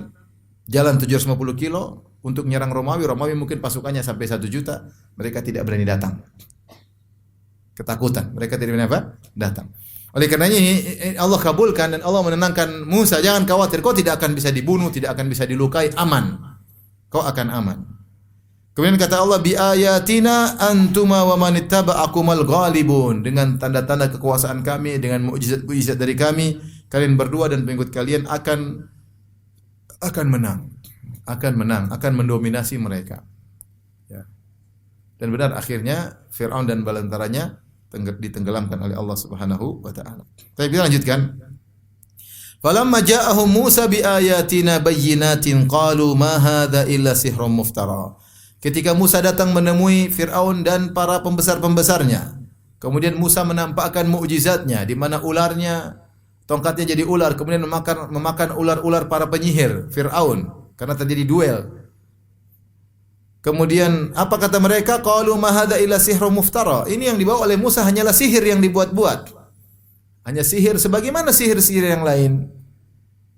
jalan 750 kilo untuk menyerang Romawi. Romawi mungkin pasukannya sampai 1 juta. Mereka tidak berani datang. Ketakutan. Mereka tidak berani apa? Datang. Oleh karenanya ini Allah kabulkan dan Allah menenangkan Musa, jangan khawatir, kau tidak akan bisa dibunuh, tidak akan bisa dilukai, aman. Kau akan aman. Kemudian kata Allah, bi ayatina antuma wa manittaba'akumal ghalibun. Dengan tanda-tanda kekuasaan kami, dengan mukjizat-mukjizat dari kami, kalian berdua dan pengikut kalian akan menang. Akan mendominasi mereka. Ya. Dan benar akhirnya Firaun dan balantaranya ditenggelamkan oleh Allah Subhanahu wa taala. Tapi kita lanjutkan. Falamma ja'ahum Musa bi ayatina bayyinatin qalu ma hadza illa sihrun muftara. Ketika Musa datang menemui Firaun dan para pembesar-pembesarnya, kemudian Musa menampakkan mukjizatnya di mana ularnya, tongkatnya jadi ular, kemudian memakan ular-ular para penyihir Firaun karena terjadi duel. Kemudian apa kata mereka? Qalu ma hadza illa sihrun muftara. Ini yang dibawa oleh Musa hanyalah sihir yang dibuat-buat. Hanya sihir sebagaimana sihir-sihir yang lain.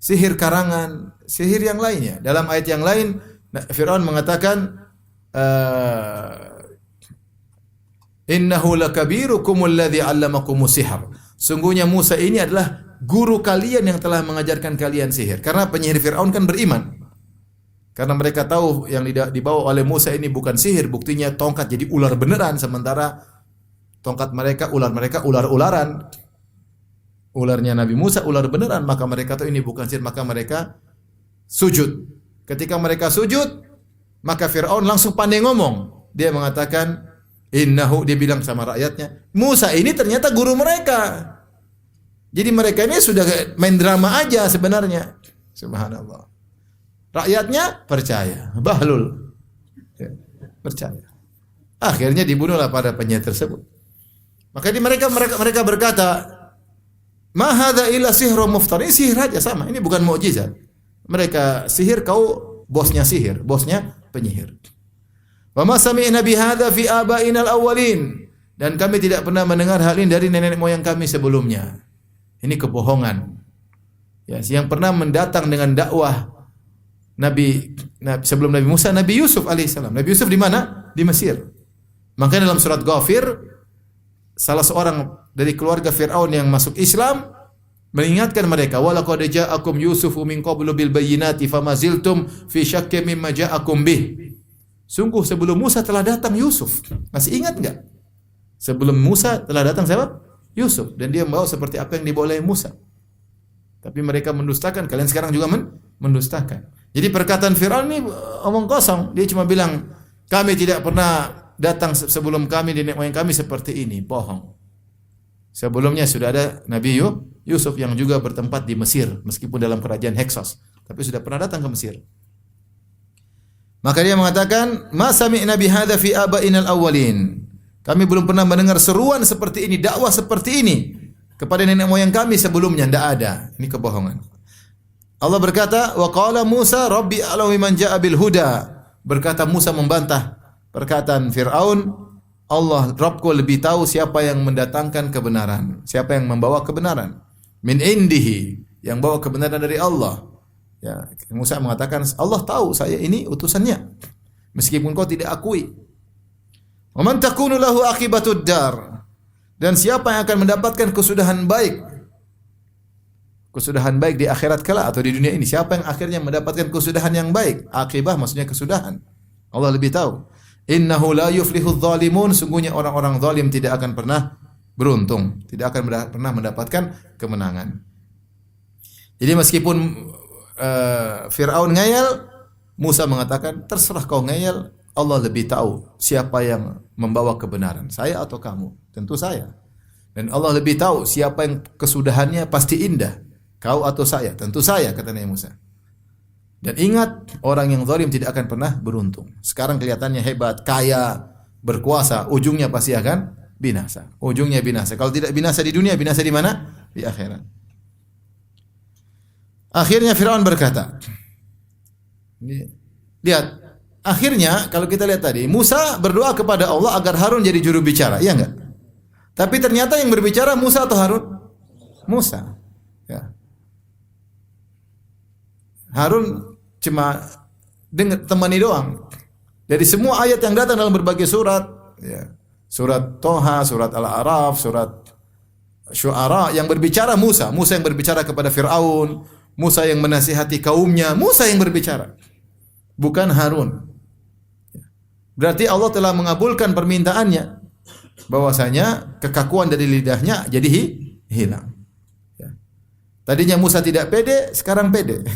Sihir karangan, sihir yang lainnya. Dalam ayat yang lain Firaun mengatakan innahu lakabirukum alladhi 'allamakumus sihr. Sungguhnya Musa ini adalah guru kalian yang telah mengajarkan kalian sihir. Karena penyihir Firaun kan beriman. Karena mereka tahu yang dibawa oleh Musa ini bukan sihir, buktinya tongkat jadi ular beneran, sementara tongkat mereka ular-ularan. Ularnya Nabi Musa ular beneran, maka mereka tahu ini bukan sihir, maka mereka sujud. Ketika mereka sujud, maka Firaun langsung pandai ngomong. Dia mengatakan, dia bilang sama rakyatnya, Musa ini ternyata guru mereka. Jadi mereka ini sudah main drama aja sebenarnya. Subhanallah. Rakyatnya percaya, bahlul, ya, percaya. Akhirnya dibunuhlah pada penyihir tersebut. Maka mereka berkata, ma hadza illa sihrun muftar. Ini sihir aja sama, ini bukan mukjizat. Mereka sihir, kau bosnya sihir, bosnya penyihir. Wa ma sami'na bi hadza fi aba'inal awwalin. Dan kami tidak pernah mendengar hal ini dari nenek moyang kami sebelumnya. Ini kebohongan. Ya, yang pernah mendatang dengan dakwah Nabi sebelum Nabi Musa, Nabi Yusuf alaihissalam. Nabi Yusuf di mana? Di Mesir. Makanya dalam surat Ghafir, salah seorang dari keluarga Fir'aun yang masuk Islam mengingatkan mereka, wa laqad ja'akum Yusufu min qablu bil bayyinati famaziltum fi syakkin mimma ja'akum bih. Sungguh sebelum Musa telah datang Yusuf. Masih ingat enggak? Sebelum Musa telah datang siapa? Yusuf, dan dia membawa seperti apa yang dibawa oleh Musa. Tapi mereka mendustakan, kalian sekarang juga mendustakan. Jadi perkataan Firaun ini omong kosong. Dia cuma bilang, kami tidak pernah datang sebelum kami, nenek moyang kami seperti ini. Bohong. Sebelumnya sudah ada Nabi Yusuf yang juga bertempat di Mesir, meskipun dalam kerajaan Heksos, tapi sudah pernah datang ke Mesir. Maka dia mengatakan, ma sami'na bi hadza fi aba'inal awwalin. Kami belum pernah mendengar seruan seperti ini, dakwah seperti ini kepada nenek moyang kami sebelumnya. Tidak ada. Ini kebohongan. Allah berkata, wa qala Musa rabbi a'lamu man ja'a bil huda. Berkata Musa membantah perkataan Firaun, Allah Rabbku lebih tahu siapa yang mendatangkan kebenaran, siapa yang membawa kebenaran. Min indihi, yang bawa kebenaran dari Allah. Ya, Musa mengatakan, Allah tahu saya ini utusannya, meskipun kau tidak akui. Wa man takunu lahu aqibatud dar, dan siapa yang akan mendapatkan kesudahan baik, kesudahan baik di akhirat kelak atau di dunia ini, siapa yang akhirnya mendapatkan kesudahan yang baik. Akibah maksudnya kesudahan, Allah lebih tahu. Innahu la yuflihudz zalimun, sungguhnya orang-orang zalim tidak akan pernah beruntung, tidak akan pernah mendapatkan kemenangan. Jadi meskipun Fir'aun ngeyel, Musa mengatakan, terserah kau ngeyel, Allah lebih tahu siapa yang membawa kebenaran, saya atau kamu? Tentu saya. Dan Allah lebih tahu siapa yang kesudahannya pasti indah, kau atau saya? Tentu saya, kata Nabi Musa. Dan ingat, orang yang zalim tidak akan pernah beruntung. Sekarang kelihatannya hebat, kaya, berkuasa, ujungnya pasti akan binasa. Ujungnya binasa. Kalau tidak binasa di dunia, binasa di mana? Di akhirat. Akhirnya Firaun berkata, lihat, akhirnya kalau kita lihat tadi, Musa berdoa kepada Allah agar Harun jadi juru bicara, iya enggak? Tapi ternyata yang berbicara Musa atau Harun? Musa. Ya. Harun cuma temani doang. Dari semua ayat yang datang dalam berbagai surat, ya, surat Toha, surat Al-A'raf, surat Syu'ara, yang berbicara Musa. Musa yang berbicara kepada Fir'aun, Musa yang menasihati kaumnya, Musa yang berbicara, bukan Harun. Berarti Allah telah mengabulkan permintaannya, bahwasanya kekakuan dari lidahnya jadi hilang. Ya. Tadinya Musa tidak pede, sekarang pede.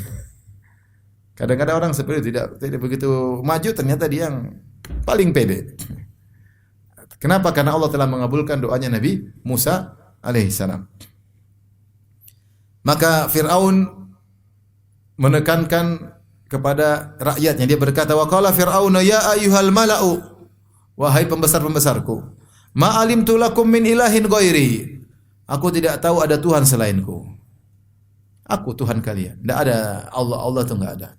Kadang-kadang orang seperti tidak begitu maju, ternyata dia yang paling pede. Kenapa? Karena Allah telah mengabulkan doanya Nabi Musa alaihissalam. Maka Fir'aun menekankan kepada rakyatnya. Dia berkata, wa qala Fir'aun ya ayyuhal mala'u, wahai pembesar-pembesarku, ma alimtu lakum min ilahin ghairi. Aku tidak tahu ada Tuhan selainku. Aku Tuhan kalian. Tidak ada Allah itu enggak ada.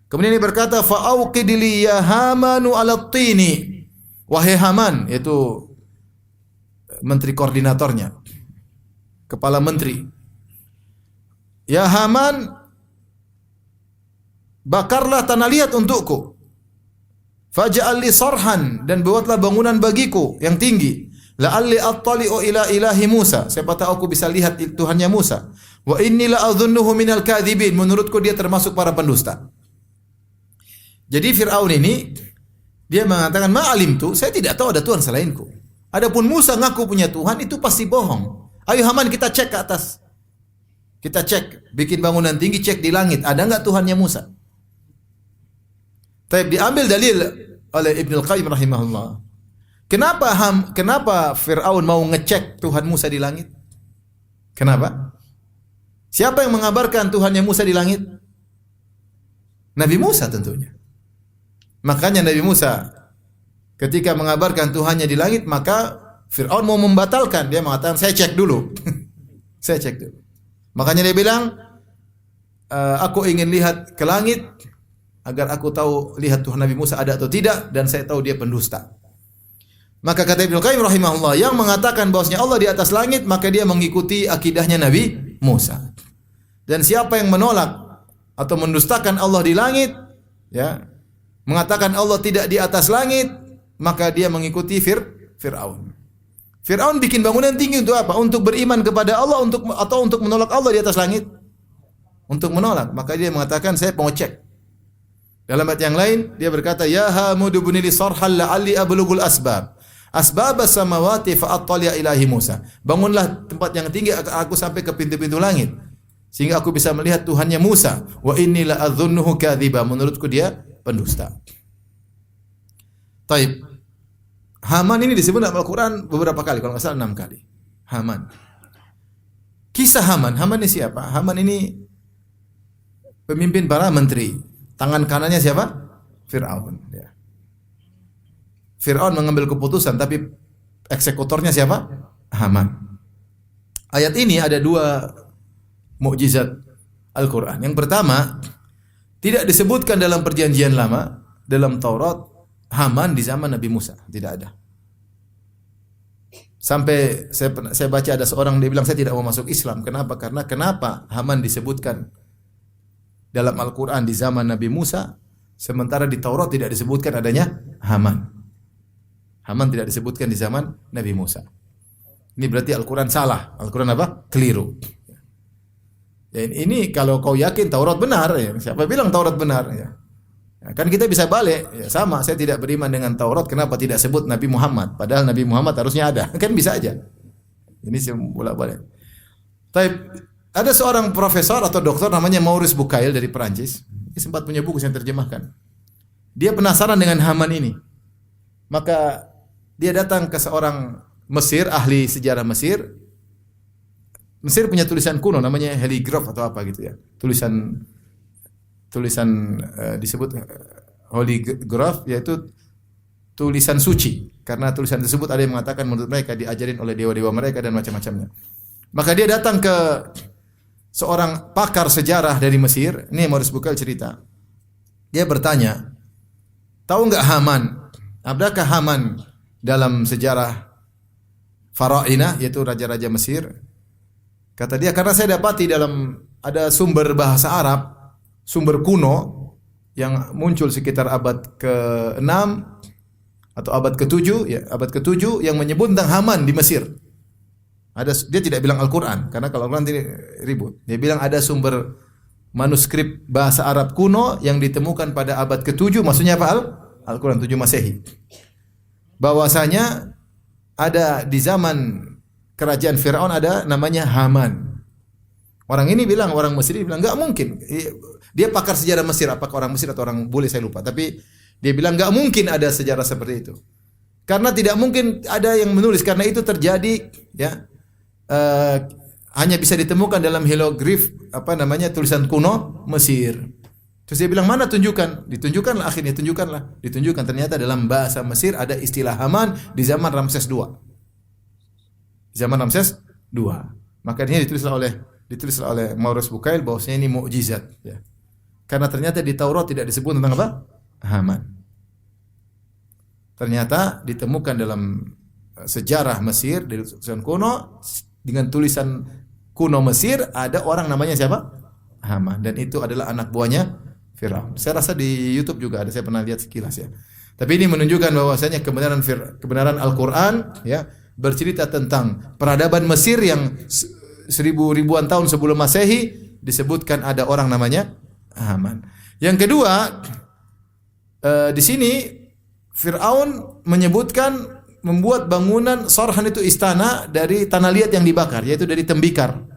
Kemudian dia berkata, fa auqid li ya Hamanu 'ala tini. Wahai Haman, yaitu menteri koordinatornya, kepala menteri. Ya Haman, bakarlah tanah liat untukku. Faj'al li sarhan, dan buatlah bangunan bagiku yang tinggi. La'alli attali'u ila ilahi Musa, siapa tahu aku bisa lihat Tuhannya Musa. Wa inni la'adhunnuhu minal kadhibin, menurutku dia termasuk para pendusta. Jadi Fir'aun ini dia mengatakan ma'alimtu, saya tidak tahu ada Tuhan selainku. Adapun Musa ngaku punya Tuhan, itu pasti bohong. Ayo Haman, kita cek ke atas. Kita cek, bikin bangunan tinggi, cek di langit, ada enggak Tuhannya Musa? Tapi diambil dalil oleh Ibnu Al-Qayyim rahimahullah. Kenapa Fir'aun mau ngecek Tuhan Musa di langit? Kenapa? Siapa yang mengabarkan Tuhannya Musa di langit? Nabi Musa tentunya. Makanya Nabi Musa ketika mengabarkan Tuhannya di langit, maka Fir'aun mau membatalkan. Dia mengatakan, saya cek dulu. Saya cek dulu. Makanya dia bilang, aku ingin lihat ke langit agar aku tahu lihat Tuhan Nabi Musa ada atau tidak, dan saya tahu dia pendusta. Maka kata Ibnu Qayyim rahimahullah, yang mengatakan bahwasanya Allah di atas langit, maka dia mengikuti akidahnya Nabi Musa. Dan siapa yang menolak atau mendustakan Allah di langit, ya, mengatakan Allah tidak di atas langit, maka dia mengikuti Fir'aun. Fir'aun bikin bangunan tinggi untuk apa? Untuk beriman kepada Allah, atau untuk menolak Allah di atas langit? Untuk menolak. Maka dia mengatakan, saya mau cek. Dalam ayat yang lain dia berkata, ya Hamud ibni li sarhal la'alli ablughul asbab. Asbab as-samawati fa'attali'a ilahi Musa. Bangunlah tempat yang tinggi agar aku sampai ke pintu-pintu langit, sehingga aku bisa melihat Tuhannya Musa. Wa inni la'adhunnuhu kadziba. Menurutku dia pendusta. Taib. Haman ini disebut dalam Al-Quran beberapa kali, kalau nggak salah 6 kali. Haman. Kisah Haman. Haman ini siapa? Haman ini pemimpin para menteri. Tangan kanannya siapa? Fir'aun. Ya. Fir'aun mengambil keputusan, tapi eksekutornya siapa? Haman. Ayat ini ada 2 mukjizat Al-Quran. Yang pertama, tidak disebutkan dalam perjanjian lama, dalam Taurat, Haman di zaman Nabi Musa. Tidak ada. Sampai saya baca ada seorang dia bilang saya tidak mau masuk Islam. Kenapa? Karena kenapa Haman disebutkan dalam Al-Quran di zaman Nabi Musa, sementara di Taurat tidak disebutkan adanya Haman. Haman tidak disebutkan di zaman Nabi Musa. Ini berarti Al-Quran salah. Al-Quran apa? Keliru. Ya, ini kalau kau yakin Taurat benar, ya. Siapa bilang Taurat benar? Ya. Ya, kan kita bisa balik, ya, sama. Saya tidak beriman dengan Taurat. Kenapa tidak sebut Nabi Muhammad? Padahal Nabi Muhammad harusnya ada. Kan bisa aja. Ini bolak-balik. Tapi ada seorang profesor atau dokter namanya Maurice Bucaille dari Perancis. Dia sempat punya buku yang terjemahkan. Dia penasaran dengan Haman ini. Maka dia datang ke seorang Mesir, ahli sejarah Mesir. Mesir punya tulisan kuno namanya heligraf atau apa gitu ya. Tulisan disebut holigraph, yaitu tulisan suci. Karena tulisan tersebut ada yang mengatakan menurut mereka diajarin oleh dewa-dewa mereka dan macam-macamnya. Maka dia datang ke seorang pakar sejarah dari Mesir. Ini Maurice Bucaille cerita. Dia bertanya, tahu enggak Haman? Adakah Haman dalam sejarah Farainah, yaitu raja-raja Mesir? Kata dia, karena saya dapati ada sumber bahasa Arab, sumber kuno yang muncul sekitar abad ke-6 atau abad ke-7, ya, abad ke-7 yang menyebut tentang Haman di Mesir. Dia tidak bilang Al-Quran, karena kalau Al-Quran ini ribut. Dia bilang ada sumber manuskrip bahasa Arab kuno yang ditemukan pada abad ke-7, maksudnya apa? Al-Quran 7 Masehi. Bahwasanya ada di zaman kerajaan Firaun ada namanya Haman. Orang ini bilang, orang Mesir bilang, enggak mungkin. Dia pakar sejarah Mesir, apakah orang Mesir atau orang bule saya lupa. Tapi dia bilang enggak mungkin ada sejarah seperti itu. Karena tidak mungkin ada yang menulis, karena itu terjadi ya hanya bisa ditemukan dalam hieroglif tulisan kuno Mesir. Terus dia bilang, mana tunjukkan? Ditunjukkanlah, akhirnya ditunjukkan. Ternyata dalam bahasa Mesir ada istilah Haman di zaman Ramses II. Zaman Ramses II. Makanya ditulis oleh Maurice Bucaille bahwasanya ini mukjizat, ya. Karena ternyata di Taurat tidak disebut tentang apa? Haman. Ternyata ditemukan dalam sejarah Mesir dari tulisan kuno, dengan tulisan kuno Mesir ada orang namanya siapa? Haman, dan itu adalah anak buahnya Firaun. Saya rasa di YouTube juga ada, saya pernah lihat sekilas ya. Tapi ini menunjukkan bahwasanya kebenaran Al-Qur'an ya bercerita tentang peradaban Mesir yang ribuan tahun sebelum Masehi disebutkan ada orang namanya Haman. Yang kedua, di sini Firaun menyebutkan membuat bangunan Sarhan itu istana dari tanah liat yang dibakar, yaitu dari tembikar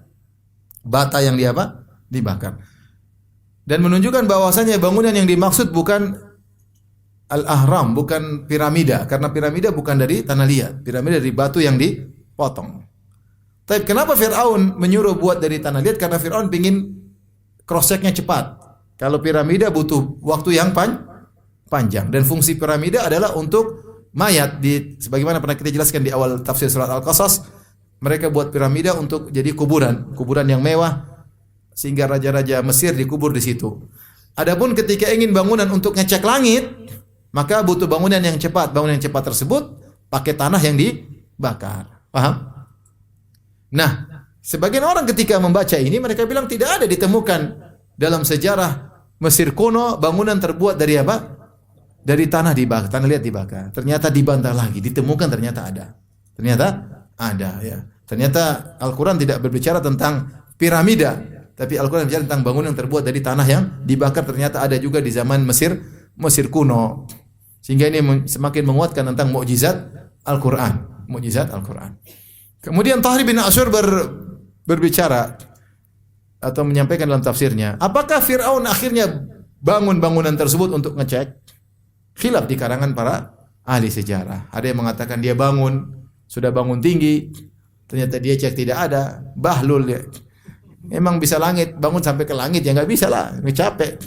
bata yang dibakar. Dan menunjukkan bahwasanya bangunan yang dimaksud bukan al-ahram, bukan piramida, karena piramida bukan dari tanah liat, piramida dari batu yang dipotong. Tapi kenapa Fir'aun menyuruh buat dari tanah liat? Karena Fir'aun ingin cross check-nya cepat. Kalau piramida butuh waktu yang panjang, dan fungsi piramida adalah untuk mayat. Sebagaimana pernah kita jelaskan di awal tafsir surat Al-Qasas, mereka buat piramida untuk jadi kuburan yang mewah, sehingga raja-raja Mesir dikubur di situ. Adapun ketika ingin bangunan untuk ngecek langit, maka butuh bangunan yang cepat. Bangunan yang cepat tersebut pakai tanah yang dibakar. Paham? Nah, sebagian orang ketika membaca ini, mereka bilang tidak ada ditemukan dalam sejarah Mesir kuno bangunan terbuat dari apa? Dari tanah dibakar, tanah liat dibakar. Ternyata dibantah lagi, ditemukan ternyata ada. Ternyata ada ya. Ternyata Al-Quran tidak berbicara tentang piramida, tapi Al-Quran berbicara tentang bangunan yang terbuat dari tanah yang dibakar. Ternyata ada juga di zaman Mesir kuno. Sehingga ini semakin menguatkan tentang mukjizat Al-Quran. Mukjizat Al-Quran. Kemudian Tahri bin Asyur berbicara atau menyampaikan dalam tafsirnya, apakah Fir'aun akhirnya bangun bangunan tersebut untuk ngecek? Khilaf di karangan para ahli sejarah. Ada yang mengatakan dia sudah bangun tinggi, ternyata dia cek tidak ada, bahlul ya. Memang bisa bangun sampai ke langit ya, nggak bisa lah, capek.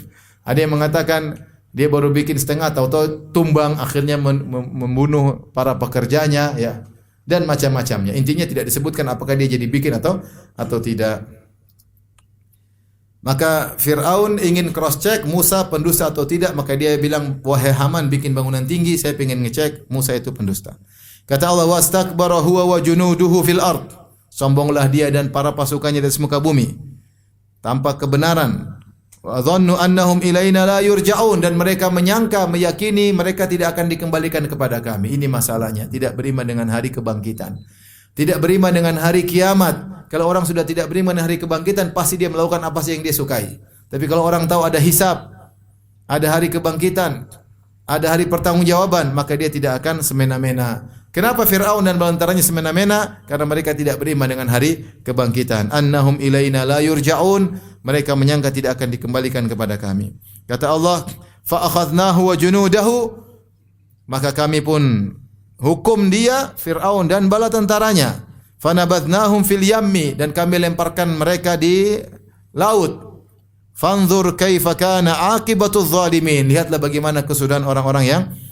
Ada yang mengatakan dia baru bikin setengah, tahu-tahu tumbang, akhirnya membunuh para pekerjanya ya. Dan macam-macamnya. Intinya tidak disebutkan apakah dia jadi bikin atau tidak. Maka Fir'aun ingin cross check Musa pendusta atau tidak, maka dia bilang, wahai Haman bikin bangunan tinggi, saya ingin ngecek Musa itu pendusta. Kata Allah, wastakbara huwa wa junuduhu fil ard. Sombonglah dia dan para pasukannya di muka bumi tanpa kebenaran. Wa dhannu annahum ilaina la yurja'un, dan mereka menyangka, meyakini mereka tidak akan dikembalikan kepada kami. Ini masalahnya, tidak beriman dengan hari kebangkitan. Tidak beriman dengan hari kiamat. Kalau orang sudah tidak beriman dengan hari kebangkitan, pasti dia melakukan apa saja yang dia sukai. Tapi kalau orang tahu ada hisab, ada hari kebangkitan, ada hari pertanggungjawaban, maka dia tidak akan semena-mena. Kenapa Fir'aun dan balantaranya semena-mena? Karena mereka tidak beriman dengan hari kebangkitan. Annahum ilaina la yurja'un. Mereka menyangka tidak akan dikembalikan kepada kami. Kata Allah, fa akhadnahu wa junudahu, maka kami pun hukum dia, Fir'aun dan bala tentaranya. Fanabadnahum fil yammi, dan kami lemparkan mereka di laut. Fanzur kaifa kana aqibatuz zalimin. Lihatlah bagaimana kesudahan orang-orang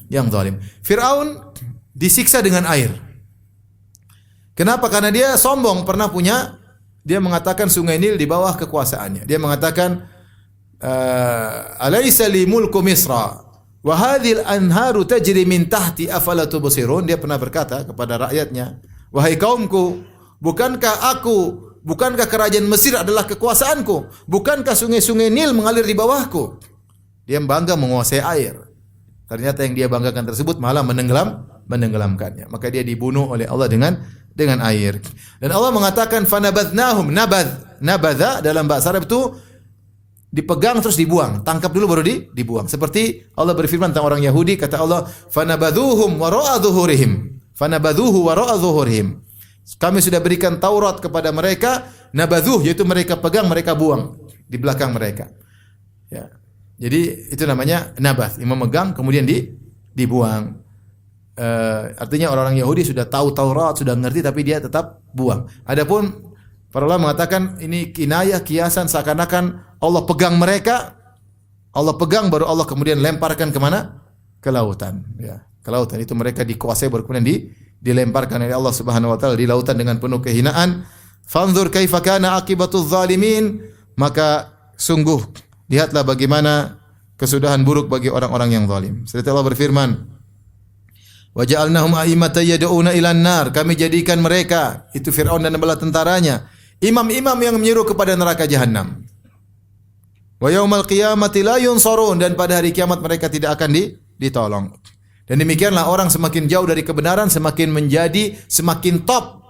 yang zalim. Firaun disiksa dengan air. Kenapa? Karena dia sombong, pernah punya, dia mengatakan Sungai Nil di bawah kekuasaannya. Dia mengatakan alaysa li mulku Misra wa hadhil anharu tajri min tahti afala tubsirun. Dia pernah berkata kepada rakyatnya, wahai kaumku, bukankah kerajaan Mesir adalah kekuasaanku? Bukankah sungai-sungai Nil mengalir di bawahku? Dia bangga menguasai air. Ternyata yang dia banggakan tersebut malah menenggelamkannya. Maka dia dibunuh oleh Allah dengan air. Dan Allah mengatakan fanabadnahum, nabadha dalam bahasa Arab itu dipegang terus dibuang. Tangkap dulu baru dibuang. Seperti Allah berfirman tentang orang Yahudi, kata Allah, fanabadhuhum wara'a dhuhurihim. Fanabadhuhu wara'a dhuhurihim. Kami sudah berikan Taurat kepada mereka, nabadhuh yaitu mereka pegang, mereka buang di belakang mereka. Ya. Jadi itu namanya nabath, yang memegang kemudian dibuang. Artinya orang-orang Yahudi sudah tahu Taurat, sudah ngerti, tapi dia tetap buang. Adapun para ulama mengatakan ini kinayah, kiasan, seakan-akan Allah pegang mereka, Allah pegang baru Allah kemudian lemparkan kemana? Ke lautan. Ya, ke lautan. Itu mereka dikuasai baru kemudian dilemparkan oleh Allah Subhanahu wa taala di lautan dengan penuh kehinaan. Fanzur kaifa kana aqibatuz zalimin, maka sungguh lihatlah bagaimana kesudahan buruk bagi orang-orang yang zalim. Seperti Allah berfirman, wa ja'alnahum a'immatan yad'una ilan nar, kami jadikan mereka, itu Firaun dan bala tentaranya, imam-imam yang menyeru kepada neraka jahanam. Wa yaumal qiyamati la yunsarun, dan pada hari kiamat mereka tidak akan ditolong. Dan demikianlah orang semakin jauh dari kebenaran semakin menjadi semakin top.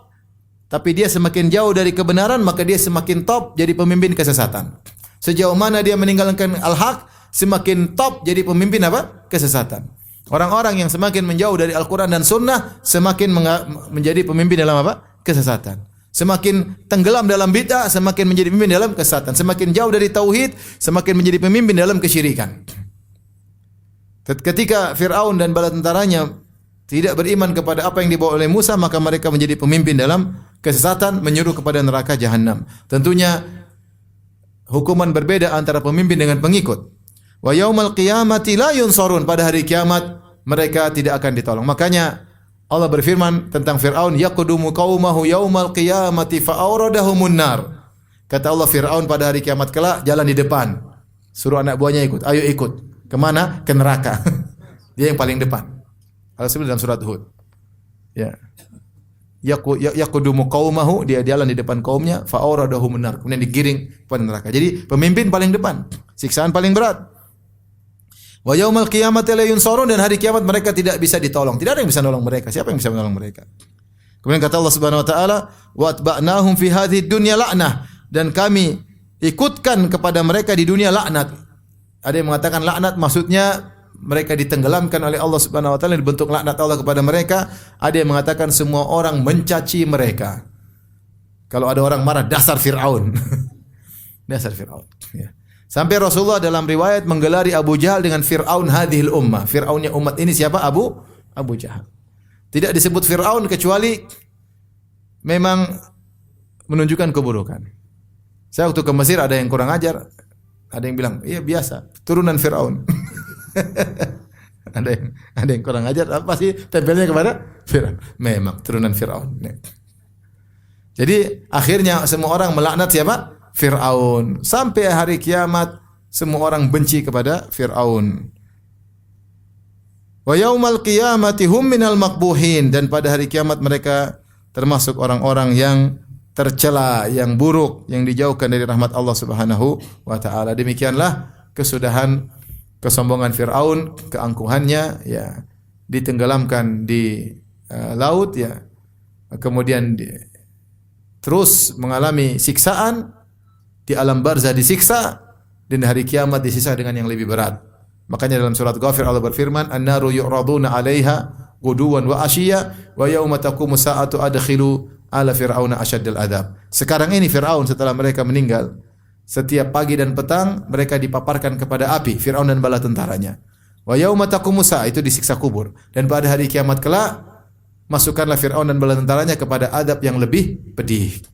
Tapi dia semakin jauh dari kebenaran maka dia semakin top jadi pemimpin kesesatan. Sejauh mana dia meninggalkan al-haq semakin top jadi pemimpin apa? Kesesatan. Orang-orang yang semakin menjauh dari Al-Quran dan Sunnah semakin menjadi pemimpin dalam apa? Kesesatan. Semakin tenggelam dalam bid'ah semakin menjadi pemimpin dalam kesesatan. Semakin jauh dari tauhid semakin menjadi pemimpin dalam kesyirikan. Ketika Fir'aun dan bala tentaranya tidak beriman kepada apa yang dibawa oleh Musa, maka mereka menjadi pemimpin dalam kesesatan, menyuruh kepada neraka jahanam. Tentunya hukuman berbeda antara pemimpin dengan pengikut. Wa yaumal qiyamati la yunsarun, pada hari kiamat mereka tidak akan ditolong. Makanya Allah berfirman tentang Fir'aun, yaqudumu qaumahu yaumal qiyamati fa'awradahumun nar. Kata Allah, Fir'aun pada hari kiamat kelak jalan di depan. Suruh anak buahnya ikut, ayo ikut. Kemana? Ke neraka. Dia yang paling depan. Kalau sebut dalam surat Hud. Ya. Yaqudumu qaumahu, dia jalan di depan kaumnya, fa'awradahumun nar. Kemudian digiring kepada neraka. Jadi pemimpin paling depan, siksaan paling berat. Wa yaumal qiyamati la yunsarun, dan hari kiamat mereka tidak bisa ditolong. Tidak ada yang bisa menolong mereka. Siapa yang bisa menolong mereka? Kemudian kata Allah Subhanahu wa taala, wa atba'nahum fi hadhihi dunya la'nah, dan kami ikutkan kepada mereka di dunia laknat. Ada yang mengatakan laknat maksudnya mereka ditenggelamkan oleh Allah Subhanahu wa taala, dibentuk laknat Allah kepada mereka. Ada yang mengatakan semua orang mencaci mereka. Kalau ada orang marah, dasar Fir'aun. Dasar Fir'aun. Ya. Sampai Rasulullah dalam riwayat menggelari Abu Jahal dengan Fir'aun hadhil ummah. Fir'aunnya umat ini siapa? Abu Jahal. Tidak disebut Fir'aun kecuali memang menunjukkan keburukan. Saya waktu ke Mesir ada yang kurang ajar. Ada yang bilang, iya biasa, turunan Fir'aun. ada yang kurang ajar, apa sih tempelnya kepada Fir'aun? Memang turunan Fir'aun. Jadi akhirnya semua orang melaknat siapa? Fir'aun. Sampai hari kiamat semua orang benci kepada Fir'aun. Wa yaumal qiyamati hum minal maqbuhin, dan pada hari kiamat mereka termasuk orang-orang yang tercela, yang buruk, yang dijauhkan dari rahmat Allah Subhanahu wa taala. Demikianlah kesudahan kesombongan Firaun, keangkuhannya ya, ditenggelamkan di laut ya. Kemudian terus mengalami siksaan, di alam barzah disiksa, dan hari kiamat disiksa dengan yang lebih berat. Makanya dalam surat Ghafir Allah berfirman, "An-naru yu'raduna 'alaiha ghuduwan wa 'ashiyya wa yauma taqumu sa'atu adkhilu ala fir'auna asyaddal adzab." Sekarang ini Firaun setelah mereka meninggal, setiap pagi dan petang mereka dipaparkan kepada api, Firaun dan bala tentaranya. Wa yauma taqumu sa', itu disiksa kubur. Dan pada hari kiamat kelak masukkanlah Firaun dan bala tentaranya kepada adab yang lebih pedih.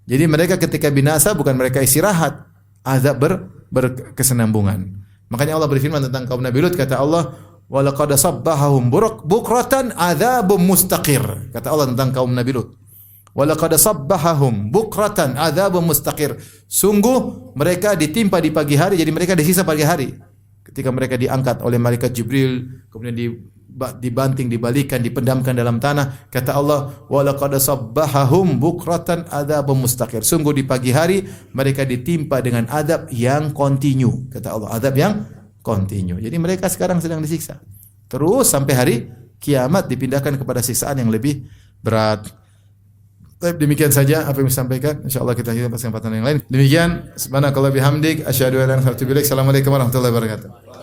Jadi mereka ketika binasa bukan mereka istirahat, azab berkesinambungan. Makanya Allah berfirman tentang kaum Nabi Lut, kata Allah, "Wa laqad sabbahahum bukratan adzabun mustaqir." Kata Allah tentang kaum Nabi Lut. "Wa laqad sabbahahum bukratan adzabun mustaqir." Sungguh mereka ditimpa di pagi hari, jadi mereka disiksa pagi hari. Ketika mereka diangkat oleh malaikat Jibril, kemudian dibanting, dibalikan, dipendamkan dalam tanah, kata Allah, "Wa laqad sabbahahum bukratan adzabun mustaqir." Sungguh di pagi hari mereka ditimpa dengan adab yang kontinu, kata Allah, adab yang kontinu. Jadi mereka sekarang sedang disiksa. Terus sampai hari kiamat dipindahkan kepada siksaan yang lebih berat. Baik, demikian saja apa yang saya sampaikan. Insyaallah kita lanjutkan pada kesempatan yang lain. Demikian, subhanakallah bihamdik, asyhadu an la ilaha illa anta, astaghfiruka wa atubu ilaik. Assalamualaikum warahmatullahi wabarakatuh.